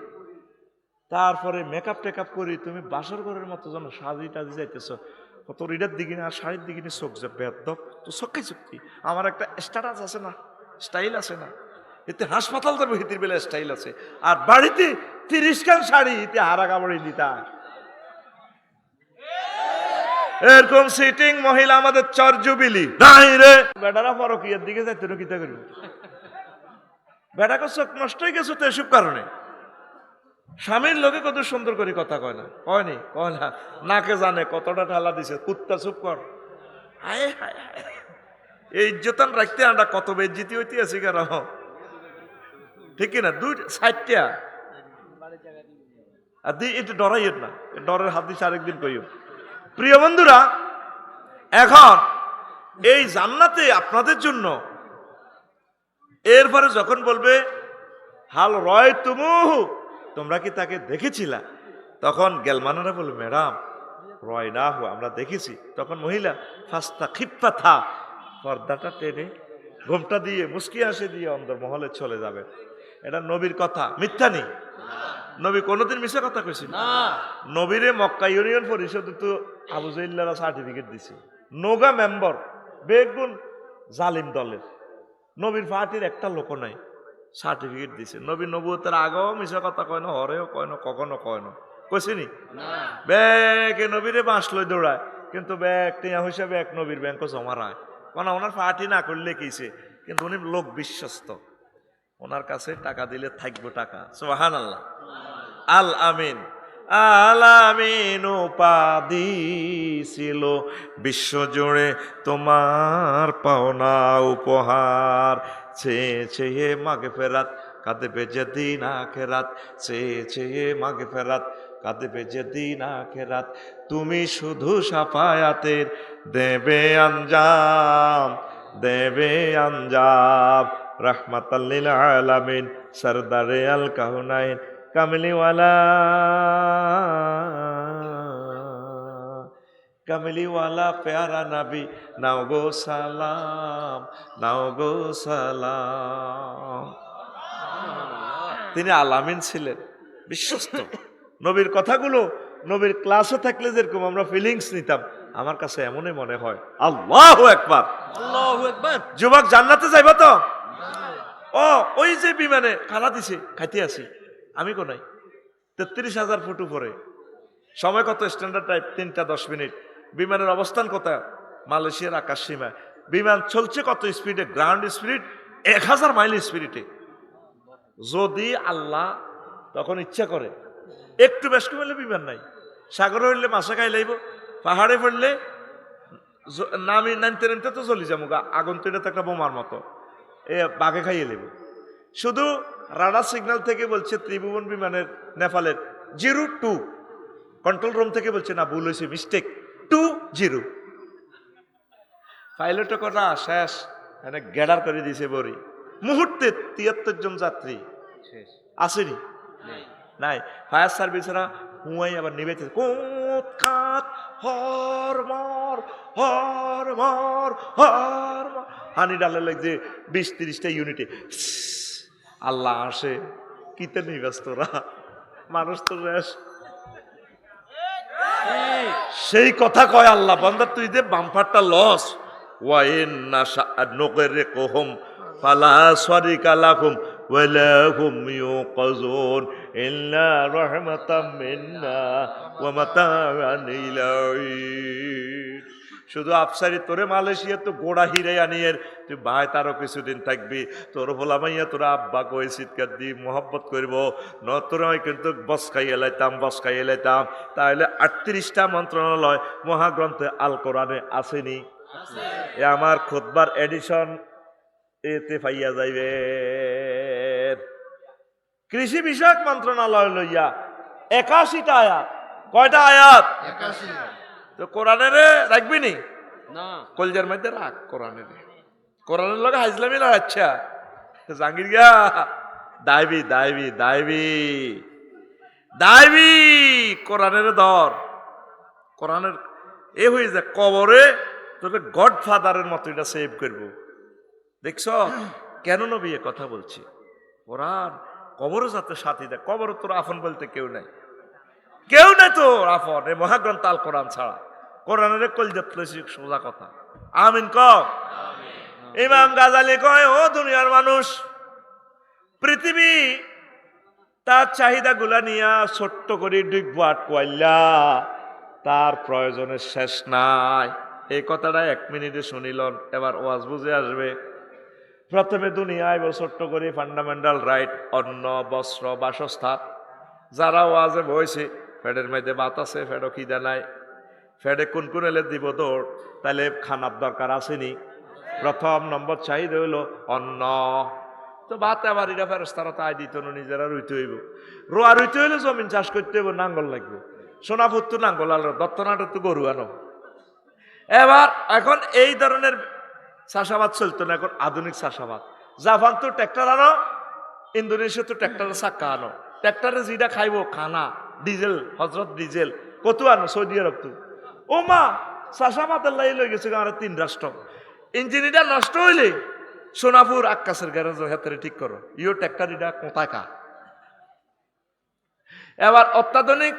তারপরে মেকআপ টেকআপ করি তুমি বাসর ঘরের মতো যেন সাজি টাজি যাইতেছ কত রিডার দিকে আর শাড়ির দিকে চোখ যে বেদব তো চক্কাই চুক্তি আমার একটা স্ট্যাটাস আছে না স্টাইল আছে না এতে হাসপাতাল যাবো হিতির বেলা স্টাইল আছে আর বাড়িতে 30 খান শাড়ি এতে হারা কাপড়ে দিতা এরকম সিটিং মহিলা আমাদের চর জুবিলি নাই রে বেটারা পরকিয়ার দিকে যাইতে কিতা করবো বেটাকে চোখ নষ্ট হয়ে গেছে তো এসব কারণে স্বামীর লোকে কত সুন্দর করে কথা কয় না কয় না নাকে জানে কতটা ঠেলা দিছে কুত্তা চুপ কর হায় হায় এই ইজ্জতান রাখতে আমরা কত বেজ্জিতি হইতে আছি কেন ঠিক না 2 আর এটা ডরাইয়ের না ডরের হাত দিছে আরেকদিন কইও প্রিয় বন্ধুরা এখন এই জান্নাতে আপনাদের জন্য এরপরে যখন বলবে হাল রয় তোমরা কি তাকে দেখেছিলা তখন গেলমানারা বলবে ম্যাডাম রয় না হো আমরা দেখেছি তখন মহিলা ফাস্তা খিপ্পা থা পর্দাটা টেনে ঘোমটা দিয়ে মুস্কি হাসি দিয়ে অন্দরমহলে চলে যাবে এটা নবীর কথা মিথ্যা নেই নবী কোনোদিন মিশা কথা কইছি না নবীরে মক্কা ইউনিয়ন পরিষদ তো আবু জাইল্লারা সার্টিফিকেট দিছে নোগা মেম্বার বেগুন জালিম দলের নবীর পার্টির একটা লোক নাই সার্টিফিকেট দিছে নবী নবুয়তের আগেও মিশা কথা কয় না হরেও কয় না কখনো কয় না কইছিনি ব্যাগে নবীরে বাঁশ লই দৌড়ায় কিন্তু ব্যাগ টিয়া হিসাবে এক নবীর ব্যাংক জমা রায় কারণ ওনার পার্টি না করলে কিছে কিন্তু উনি লোক বিশ্বস্ত ওনার কাছে টাকা দিলে থাকবো টাকা সুবহানাল্লাহ আল আমিন। আল আমিন উপাধি ছিল বিশ্বজুড়ে তোমার পাওনা উপহার। চেয়ে চেয়ে মাগফিরাত কাঁদবে যেদিন আখেরাত, চেয়ে চেয়ে মাগফিরাত কাঁদবে যেদিন আখেরাত। তুমি শুধু সাফায়াতের দেবে আঞ্জাম, দেবে আঞ্জাম। রাহমাতাল লিল আলামিন সরদারে আল কাউনাইন কামলিওয়ালা, কামলিওয়ালা প্যারা নবী নাও গো সালাম, নাও গো সালাম। তিনি আলামিন ছিলেন, বিশ্বস্ত। নবীর কথাগুলো নবীর ক্লাসে থাকলে যেরকম আমরা ফিলিংস নিতাম, আমার কাছে এমনই মনে হয়। আল্লাহু আকবার। আল্লাহু আকবার। যুবক জান্নাতে যাইবা তো? ও ওই যে বিমানে খানা দিছে, খাইতে আছি আমি কোনাই 33,000 ফুট উপরে। সময় কত? স্ট্যান্ডার্ড টাইম 3টা 10 মিনিট। বিমানের অবস্থান কোথায়? মালয়েশিয়ার আকাশ সীমায়। বিমান চলছে কত স্পিডে? গ্রাউন্ড স্পিড 1000 মাইল স্পিডে। যদি আল্লাহ তখন ইচ্ছা করে একটু বেশ কমলে বিমান নাই, সাগরে হইলে মাছে খাই লাইব, পাহাড়ে পড়লে নামি নামতে নামতে তো চলি যাবো, আগুন তো এটা তো একটা বোমার মতো, বাঘে খাইয়ে নেব। শুধু রাডার সিগন্যাল থেকে বলছে ত্রিভুবন বিমানের নেপালের 02, কন্ট্রোল রুম থেকে বলছে না ভুল হয়েছে, মিস্টেক 20। পাইলট কটা শেষ, মানে গ্যাডার করে দিয়েছে বড়ি মুহূর্তে। 73 জন যাত্রী আসেনি, নাই। ফায়ার সার্ভিসরা হুঁয়াই আবার নিবেছে, কোত খাত হর মর হর মর হর মর, হানি ডালে লাগছে 20-30টা ইউনিটে। আল্লাহ আসে, কিতে নেই ব্যস্তরা, মানুষ তো শেষ। সেই কথা কয় আল্লাহ, বান্দা তুই দে বাম্পারটা লস। ওয়াইন নাশা নুগরিকুহুম ফালা সারিকা লাকুম ওয়ালা হুম ইউকাজুন ইল্লা রাহমাতাম মিন্না ওয়া মাতাআন ইলাইন। শুধু আফসারি তোরে মালয়েশিয়া তো গোড়া হিরে আনিয়ের, তুই ভাই তারও কিছুদিন থাকবি, তোর ভোলামাইয়া তোরা আব্বা কয়ে চিৎকার দি মোহব্বত করব, নতরে আমি কিন্তু বস খাইয়ে লাইতাম। তাহলে 38টা মন্ত্রণালয় মহাগ্রন্থে আল কোরআনে আসেনি? এ আমার খুতবার এডিশন এতে পাইয়া যাইবে। কৃষি বিষয়ক মন্ত্রণালয় লইয়া 81টা আয়াত। কয়টা আয়াত? 81। তো কোরআনের রাখবি নি? না। কলজার মধ্যে রাখ কোরআনের, কোরআনের লগে হাইজলামি না। আচ্ছা জাঙ্গির গা দাইবি দাইবি দাইবি দাইবি কোরআনের দর। কোরআনের এ হয়ে যায় কবরে তোকে গডফাদারের মতো এটা সেভ করবো। দেখছ কেন নবী এ কথা বলছি? কোরআন কবরও যাতে সাথী দেয়। কবর তোর আফন বলতে কেউ নাই, কেউ নাই তোর আফন এ মহাগ্রন্থ আল কোরআন ছাড়া। কোরআনের কলজাত লইছি, সোজা কথা। আমিন কও। ইমাম গাজালি কয়, ও দুনিয়ার মানুষ, পৃথিবী তার চাহিদা গুলা নিয়া ছোট্ট করে ডিগবো আটকাইলা, তার প্রয়োজনের শেষ নাই। এই কথাটা 1 মিনিটে শুনিলন, এবার ওয়াজ বুঝে আসবে। প্রথমে দুনিয়ায় ছোট্ট করে ফান্ডামেন্টাল রাইট, অন্ন বস্ত্র বাসস্থান। যারা ওয়াজে বইছে ফেডের মধ্যে ভাত আছে, ফেডও খিদা নাই, ফেডে কোন কোন এলে দিব দৌড়, তাহলে খানার দরকার আসেনি? প্রথম নম্বর চাহিদা হইল অন্ন। তো ভাত আবার এটা ফেরস্তারা তাই দিত না, নিজেরা রুইতে হইব। রোয়া রুইতে হইলে জমিন চাষ করতে হইব, নাঙ্গল লাগবে। সোনাপুর তো নাঙ্গল আলো, দত্তনাটা তো গরু আনো। এবার এখন এই ধরনের চাষাবাদ চলতো না, এখন আধুনিক চাষাবাদ। জাপান তো ট্র্যাক্টর আনো, ইন্দোনেশিয়া তো ট্র্যাক্টরের চাক্কা আনো, ট্র্যাক্টরে যেটা খাইব খানা ডিজেল, হজরত ডিজেল কত আনো সৌদি আরব তো। ও মা চাষাবাদের লাই লই গেছে আমার 3 রাষ্ট্র। ইঞ্জিনিটা নষ্ট হইলে সোনাপুর আকাশের গ্যারেজ হাতে ঠিক করো, ইও ট্র্যাক্টর এটা কোথায় কা। এবার অত্যাধুনিক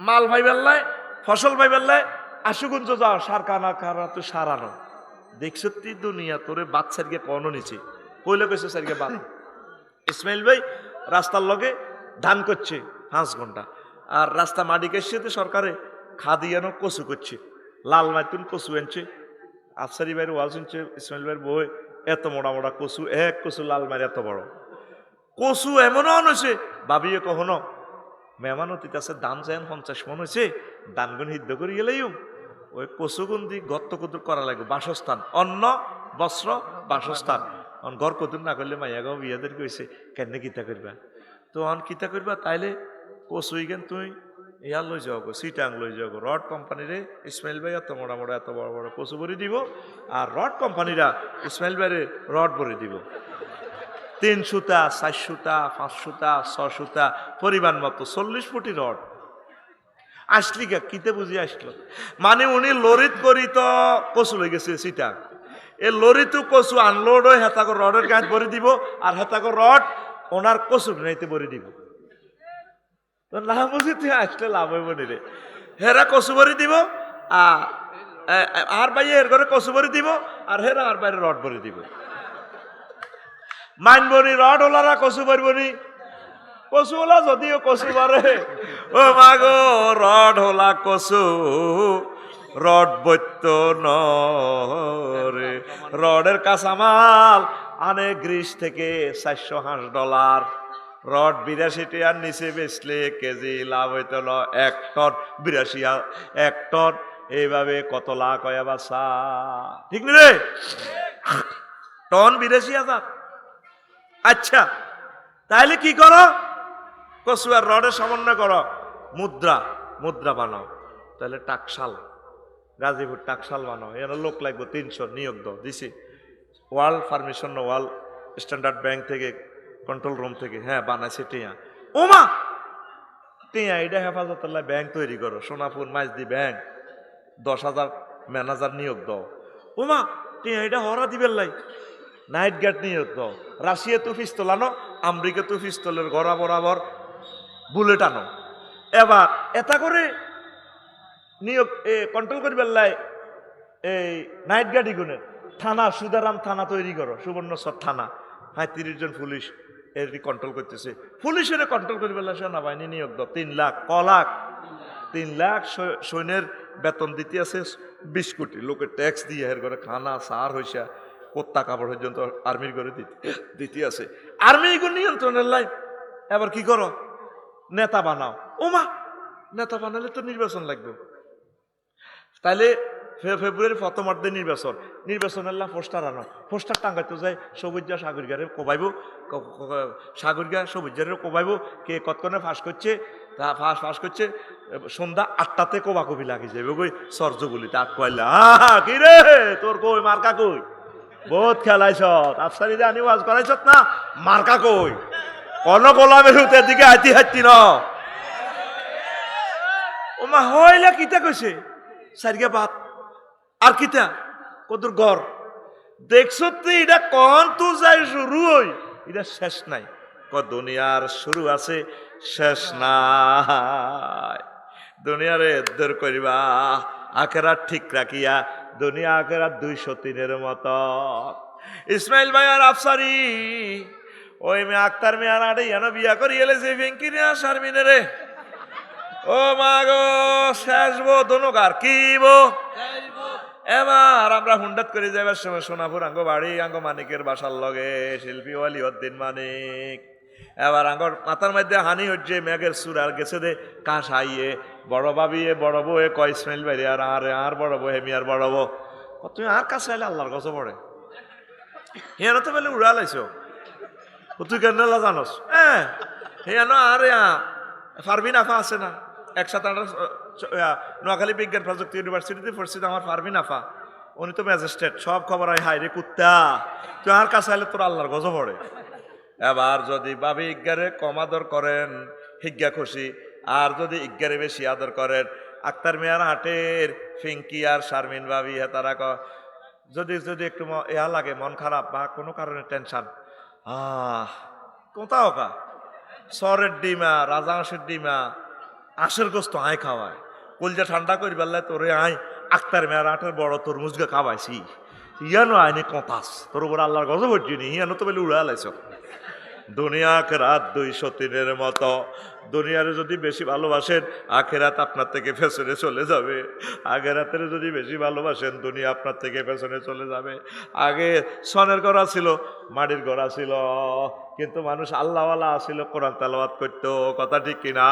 মাল ভাইবেল্লায়, ফসল ভাইবেল্লায় আশুগঞ্জ যাও, সার কানা কারা তো সার আনো। দেখছো তুই দুনিয়া তোরে বাচ্চার গিয়ে কনো নিচে কইলে কইছে স্যার গিয়ে বাদ। ইসমাইল ভাই রাস্তার লগে ধান করছে 5 ঘন্টা, আর রাস্তা মাটি কেসছে সরকারে খাদিয়ানো কচু করছে, লাল মাইতুন কচু আনছে। আফসারি ভাইয়ের ওয়াজ শুনছে, ইসমাইল ভাইয়ের বই এত মোটা মোটা কচু, এক কচু লাল মারি এত বড় কচু এমনও হয়েছে। ভাবিয়ে কখনো মেহমান অতীত আছে দান চাইন 50 মন হয়েছে দানগুন সিদ্ধ করে গেলেও ওই কচুগুন্দি গর্ত কতুর করা লাগবে বাসস্থান অন্ন বস্ত্র বাসস্থান ঘর কতুর না করলে মাইয়া গাও বিয়াদের কইছে কেন কিতা করবা তো কিতা করবা তাইলে কচু ইগেন তুই ইয়ার লই যাও গো সিটাং লই যাও গো রড কোম্পানিরে ইসমাইল ভাই এত মোটা মোটা এত বড় বড় কচু ভরি দিব আর রড কোম্পানিরা ইসমাইল ভাইরে রড ভরি দিব 3 সুতা 4 সুতা 5 সুতা 6 সুতা পরিমাণ মতো 40 ফুটি রড আসলি গা কিতে বুঝি আসলো মানে উনি লরিত করি তো কচু লই গেছে সিটাং এই লরিতে কচু আনলোড হয়ে হেতাকে রডের গাছ ভরে দিব আর হেতাকে রড ওনার কচু নাইতে ভরে দিব তো না বুঝি তুই আসলে লাভ হইব নি রে হেরা কচু ভরি দিব আর ভাই এর ঘরে কচু ভরি দিব আর হেরা আর বাইরে রড ভরি দিব মানবনি রড ওলারা কচু ভরবনি কচু ওলা যদিও কচু ভরে ও মাগো রড হোলা কচু রড বৈত্য নরে রডের কাঁচামাল আনে গ্রিস থেকে $400 রড 82 টাকার নিচে বেচলে কেজি লাভ হইতো 1 টন 1 টন এইভাবে কত লাখ হয় বাসা ঠিক নি রে টন 82,000 আচ্ছা তাইলে কি করো কচু আর রডের সমন্বয় করো মুদ্রা বানাও তাহলে টাকশাল গাজীপুর টাকশাল বানাও এর লোক লাগবে 300 নিয়োগ দাও দিছি world permission world standard bank থেকে কন্ট্রোল রুম থেকে হ্যাঁ বানাইছে টিয়া ওমা টিয়া এটা হেফাজতুল্লাহ ব্যাংক তৈরি করো সোনাপুর মাইজদি ব্যাংক 10,000 ম্যানেজার নিয়োগ দাও ওমা টিয়া এটা হরা দিবেন লাই নাইট গার্ড নিয়োগ দাও রাশিয়া তো পিস্তল আনো আমেরিকা তো পিস্তলের গড়া বরাবর বুলেট আনো এবার এটা করে নিয়োগ কন্ট্রোল করবেন লাই এই নাইট গার্ড ইগুনের থানা সুদারাম থানা তৈরি করো সুবর্ণচর থানা 35 জন পুলিশ এর কন্ট্রোল করতেছে পুলিশের কন্ট্রোল করবে সেনাবাহিনী নিয়োগ দাও 3 লাখ ক লাখ 3 লাখ সৈন্যের বেতন দিতে আছে 20 কোটি লোকের ট্যাক্স দিয়ে এর করে খানা সার হইসা কোত্তা কাপড় পর্যন্ত আর্মির করে দিতে আছে আর্মি এগুলো নিয়ন্ত্রণের লাইন এবার কি করো নেতা বানাও ওমা নেতা বানালে তো নির্বাচন লাগবে তাইলে ফেব্রুয়ারি প্রথমার্ধে নির্বাচনের পোস্টার আনো পোস্টার টাঙ্গাইতে যায় সবুজা সাগরিকারে কোবাইব সাগরিকা সবুজারে কোবাইব কে কতক্ষণে ফাঁস করছে তা ফাঁস করছে সন্ধ্যা 8টাতে কোবাকবি লাগি যাবে ওই সরজগুলিতে আট কয়লা কি রে তোর কই মার্কা কই বহুত খেলাইছ আফসারি জানি ওয়াজ করাইছ না মার্কা কই কোন গোলামের হুতের দিকে হাঁটি ন ও মা হইলা কিতা কইছে সারিগা বাত আর কিতা কদুর গড় দেখছ তুই এটা কন তু যাই শুরু হই এটা শেষ নাই দুনিয়ার শুরু আছে শেষ নাই দুনিয়ারে দূর করিবা আখেরাত ঠিক রাখিয়া দুনিয়া আখেরাত 203-এর মতো ইসমাইল ভাই আর আফসারি ওই মেয়ে আক্তার মেয়ার আড়ে এনো বিয়া করি এলে যে ভেঙ্কি রে শারমিনে রে ও মা গো শেষ বো দোনোকার কি বো এবার আমরা হুন্ডাত করে যাবার সময় সোনাপুর আঙ্গ বাড়ি আঙ্গ মানিকের বাসার লগে শিল্পী ওয়ালিউদ্দিন মানিক এবার আঙ্গর মাথার মধ্যে হানি হচ্ছে মেঘের সুর আর গেছে দে কাশ হাইয়ে বড় ভাবিয়ে বড় বউ কয় ইসমাইল বাইরে আর বড় বউ হেমি আর বড় বউ তুমি আর কাছে আইলে আল্লাহর কাছে পড়ে হিয়ানো তো বলে উড়া লাইছো তুই কেন জানোস হ্যাঁ হিয়ানো আর ফারবিন আফা আছে না একসাথে নোয়াখালী বিজ্ঞান প্রযুক্তি ইউনিভার্সিটিতে পড়ছি আমার ফারবিন আফা উনি তো ম্যাজিস্ট্রেট সব খবর হয় হাই রে কুত্তা তুই আর কাছে আইলে তোর আল্লাহর গজব পড়ে এবার যদি ভাবি ইজ্ঞারে কম আদর করেন হিজ্ঞা খুশি আর যদি ইজ্ঞারে বেশি আদর করেন আক্তার মিয়ার হাটের ফিঙ্কি আর শারমিন ভাবি তারা যদি যদি একটু ইয়া লাগে মন খারাপ বা কোনো কারণে টেনশন কোথাও কা সরের ডিমা রাজা হাঁসের ডিমা আঁশের গোস্ত আয় খাওয়ায় কলজা ঠান্ডা করি বেলায় তোরে আয় আক্তার মেয়ার আটের বড় তরমুজকে খাওয়াইছি ইয়ানো আইনে কঁতাস তোর উপর আল্লাহর গজব হচ্ছিনি ইয়ানো তো বলে উড়া লাইছ দুনিয়া আখেরাত 203-এর মতো দুনিয়ারে যদি বেশি ভালোবাসেন আখেরাত আপনার থেকে পেছনে চলে যাবে আখেরাতের যদি বেশি ভালোবাসেন দুনিয়া আপনার থেকে পেছনে চলে যাবে আগে সনের গড়া ছিল মাটির গড়া ছিল কিন্তু মানুষ আল্লাহওয়ালা আসিল, কোরআন তেলাওয়াত করতো, কথা ঠিক কিনা?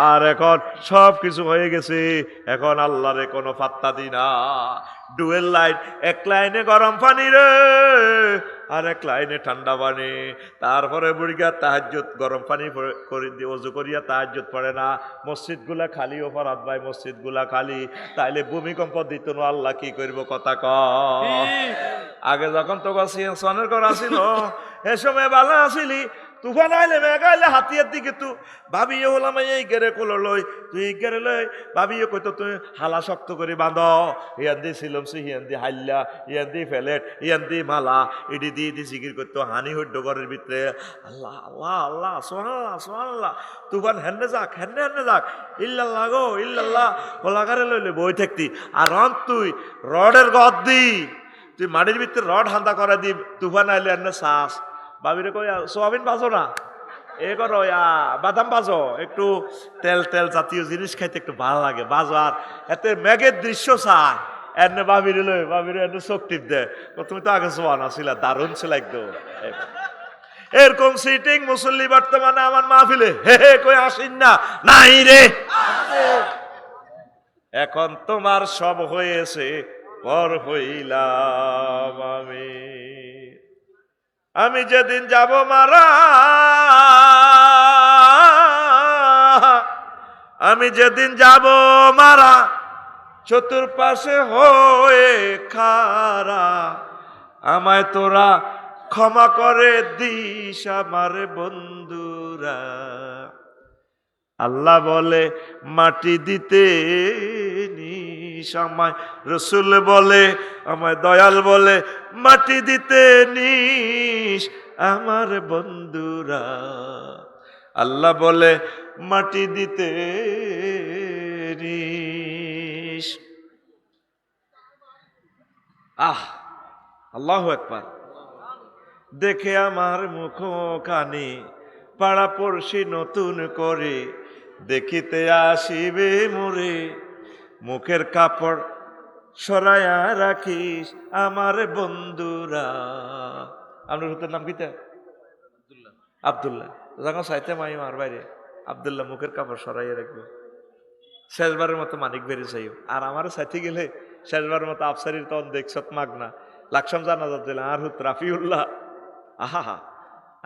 আর এখন সব কিছু হয়ে গেছে, এখন আল্লাহরে কোনো পাত্তা দি না। ডুয়েল লাইন, এক লাইনে গরম পানি রে, আর এক লাইনে ঠান্ডা পানি। তারপরে বুড়িগা তাহাজ্জুদ গরম পানি করে দিয়ে ওযু করিয়া তাহাজ্জুদ পড়ে না। মসজিদগুলা খালি, অপরাধ ভাই, মসজিদগুলা খালি। তাইলে ভূমিকম্প দিত না, আল্লাহ কি করব, কথা ক? আগে যখন তো সনের ঘর আসিল, এ সময় ভালো আসিলি, তুফান আইলে মেঘ আইলে হাতিয়ার দিকে তু ভাবিয়ে হলাম এই গেরে কোলো লই, তুই এই গেরে লই, ভাবিয়ে কইতো তুই হালা শক্ত করে বাঁধ, ইয়ান দি ছিলাম সে, ইয়ান দি হাইল্লা, ইয়ান দি ফেলেট, ইয়ান দি মালা, ইডি দিয়ে দি জিকির করতো হানি হইড ঘরের ভিতরে, আল্লাহ আল্লাহ আল্লাহ সুবহানাল্লাহ সুবহানাল্লাহ। তুফান হেন্নে যাক, হেন্নে হেন্নে যাক, ইল্লাল্লাহ গো ইল্লাল্লাহ ওলাগারে লইলে বই থাকতি। আর তুই রডের গদ দি, তুই মাটির ভিতরে রড হান্দা করে দি, তুফান আইলে এনে শ্বাস ভাবিরে কই সোয়াবিন বাজো না, এ করো বাদাম বাজো, একটু তেল তেল জাতীয় জিনিস খাইতে একটু ভালো লাগে, বাজো। আর এতে মেঘের দৃশ্য চায়, এনে ভাবিরে লই, ভাবিরে এনে চোখ টিপ দেয়, তুমি তো আগে জোয়ান ছিল, দারুণ ছিল একদম। এরকম সিটিং মুসল্লি বর্তমানে আমার মাহফিলে হে হে কই আসিন না, নাই রে। এখন তোমার সব হয়েছে, পর হইলাম আমি যেদিন যাব মারা, আমি যেদিন যাব মারা, চতুর্পাশে হয়ে খারা, আমায় তোরা ক্ষমা করে দিস আমার বন্ধুরা। আল্লাহ বলে মাটি দিতে নিস আমায়, রসুল বলে আমায়, দয়াল বলে মাটি দিতে নিস আমার বন্ধুরা। আল্লাহ বলে মাটি দিতে নিস। আল্লাহু আকবার। দেখে আমার মুখ কানে পাড়া পড়শি নতুন করে, দেখিতে আসিবে মোরে, মুখের কাপড় সরাইয়া রাখিস আমার বন্ধুরা। আপনার হুতের নাম কিতা? আব্দুল্লাহ। যখন চাইতে মাই মার বাইরে আব্দুল্লাহ মুখের কাপড় সরাইয়া রাখবে, শেষবারের মতো মানিক বেরিয়ে চাইও। আর আমারও চাইতে গেলে শেষবারের মতো আফসারির তখন দেখছত মাগনা লাকসাম জানা যাচ্ছে আর হুত রাফিউল্লাহ, আহা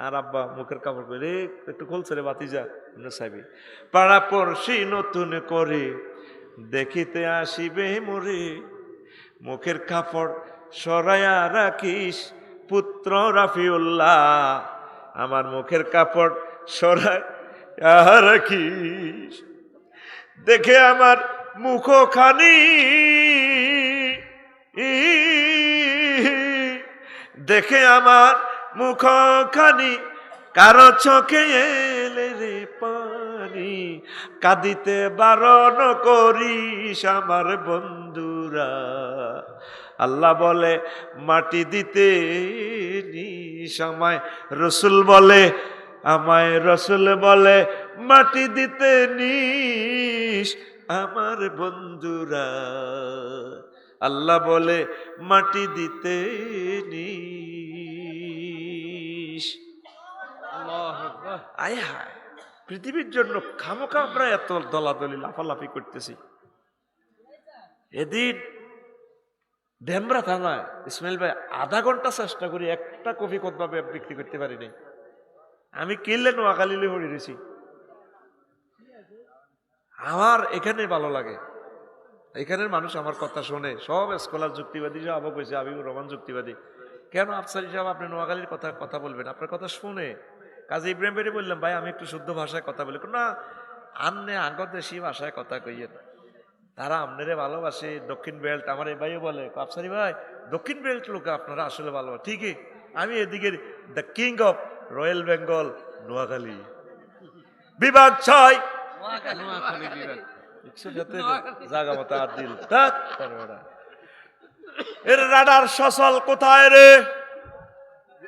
আর আব্বা মুখের কাপড় করে একটু খুলছে রে বাতিজা চাইবি, পাড়া পড়শি নতুন করে দেখিতে আসিবে মোরে, মুখের কাপড় সরাইয়া রাখিস পুত্র রাফিউল্লাহ, আমার মুখের কাপড় সরাইয়া রাখিস। দেখে আমার মুখখানি, দেখে আমার মুখখানি, কারো চোখে এলে রে পানি, কাঁদিতে বারণ করিস আমার বন্ধুরা। আল্লাহ বলে মাটি দিতে নিস আমায়, রসুল বলে আমায়, রসুল বলে মাটি দিতে নিস আমার বন্ধুরা। আল্লাহ বলে মাটি দিতে নিস। আয় হায়, পৃথিবীর জন্য খামোখা আমরা এত দলাদলি লাফালাফি করতেছি। এদিন ডেমরা থানায় ইসমাইল ভাই আধা ঘন্টা চেষ্টা করি একটা কফি কতবা বিক্রি করতে পারিনি। আমি কিনলে নোয়াখালীলে হয়ে রয়েছি। আমার এখানে ভালো লাগে, এখানের মানুষ আমার কথা শোনে, সব স্কলার যুক্তিবাদী সব অবাক হয়েছে, আবিবুর রহমান যুক্তিবাদী। কেন আফসারি সাহেব আপনি নোয়াখালীর কথা বলবেন, আপনার কথা শুনে। কাজী ইব্রাহিম ভাই বললাম ভাই আমি একটু শুদ্ধ ভাষায় কথা বলি, না আন্নে আগত দেশি ভাষায় কথা কইয়েন, তারা আপনারে ভালোবাসে। দক্ষিণ বেল্ট আমার এই ভাইও বলে আফসারি ভাই দক্ষিণ বেল্ট লোক আপনারা আসলে ভালোবাসে ঠিকই। আমি এদিকে the king of royal Bengal Noakhali বিভাগ 6 জায়গা মতো আর দিল এর রাডার সচল কোথায় রে?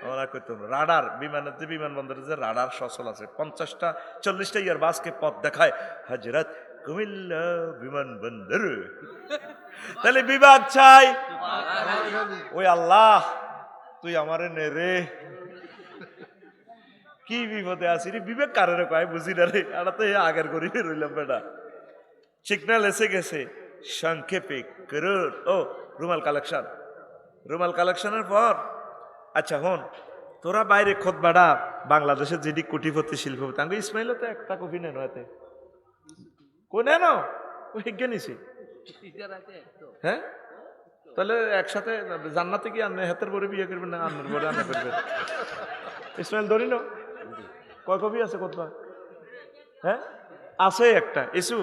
ওরা কইতো রাডার বিমানের বিমানবন্দরে যে রাডার সচল আছে 50টা 40টা ইয়ার বাসকে পথ দেখায় হযরত কুমিল্লা বিমানবন্দর। তাহলে বিভাগ চাই ওই আল্লাহ তুই আমারে নে রে, কি বিপদে আছি রে, বিবেক কারের কয় বুঝি না রে, এটা তো আগের করি রইলাম বেটা। সিগন্যাল এসে গেছে, সংক্ষেপে করুন ও রুমাল কালেকশন। রুমাল কালেকশনের পর আচ্ছা হন, তোরা বাইরে খোদ বাড়া বাংলাদেশের যেটি কোটিপতি শিল্পপতি আমি ইসমাইল তো একটা কপি নেন এতে কোন নেন ওই নিছি। হ্যাঁ তাহলে একসাথে জান্নাতে কি আনে হাতের পরে বিয়ে করবেন না আন্নার পরে আন্না করবেন? ইসমাইল ধরিল কয় কপি আছে কোথা? হ্যাঁ আছে একটা ইসু,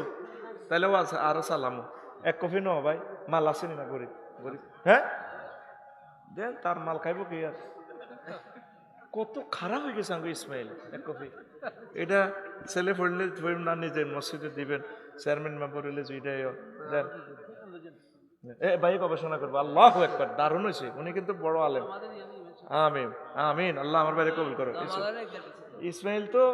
তাহলে ও আছে আরো সালামো এক কপি ন ভাই, মাল আসেনি না গরিব গরিব। হ্যাঁ দেন তার মাল খাইব কি আর? কত খারাপ হয়ে গেছে আমাকে ইসমাইল এক কপি। এটা ছেলে পড়লে না নিজে মসজিদে দিবেন, চেয়ারম্যান মেম্বার হইলে দুইটাই দেন। এ ভাই গবেষণা করবো, আল্লাহ একবার দারুণ হয়েছে, উনি কিন্তু বড় আলেম। আমিন আমিন, আল্লাহ আমার বাইরে কবুল করো। ইসমাইল তো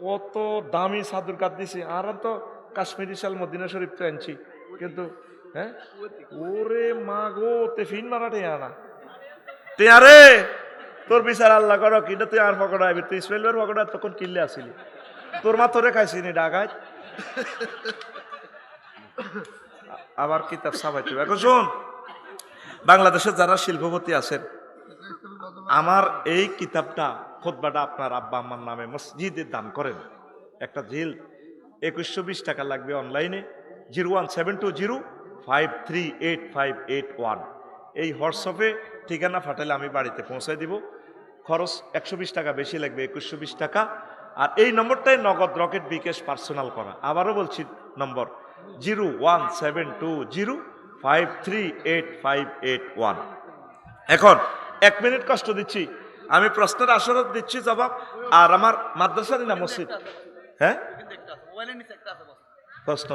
কত দামি সাদুর কাট দিছে, আর তো কাশ্মীরি শাল মদিনা শরীফ তো আনছি, কিন্তু হ্যাঁ ওরে মা গো তেফিন মারা টেয়া না টেয়ারে তোর বিচার আল্লাহ করো কিনা তুই আর পকড়া আবি, তুই ইসমাইলের পকড়া তখন কিনলে আসিলি, তোর মা তোরে খাইছিনি ডাকাত। আবার কিতাব সাবাই তুই এখন শোন, বাংলাদেশের যারা শিল্পপতি আছেন, আমার এই কিতাবটা খুতবাটা আপনার আব্বা আম্মার নামে মসজিদে দান করেন। একটা জিল 2120 টাকা লাগবে অনলাইনে, 01720538581। এই হোয়াটসঅ্যাপে ঠিকানা ফাটালে আমি বাড়িতে পৌঁছায় দিব। খরচ 120 টাকা বেশি লাগবে, 2120 টাকা। আর এই নম্বরটাই নগদ রকেট বিকাশ পার্সোনাল করা। আবারও বলছি নম্বর 01720538581। এখন 1 মিনিট কষ্ট দিচ্ছি, আমি প্রশ্নের আসরত দিচ্ছি জবাব। আর আমার মাদ্রাসারই না মসজিদ? হ্যাঁ প্রশ্ন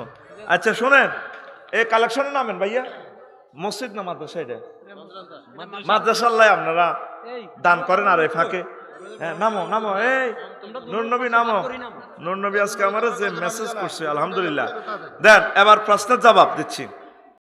আচ্ছা শোনেন, এই কালেকশনের নামেন ভাইয়া মসজিদ না মাদ্রাসা? এটা মাদ্রাসা আল্লাহ আপনারা দান করেন। আর এই ফাঁকে হ্যাঁ নামো নামো, এই নূর নবী নামো। নূর নবী আজকে আমার যে মেসেজ করছে আলহামদুলিল্লাহ। দেন এবার প্রশ্নের জবাব দিচ্ছি।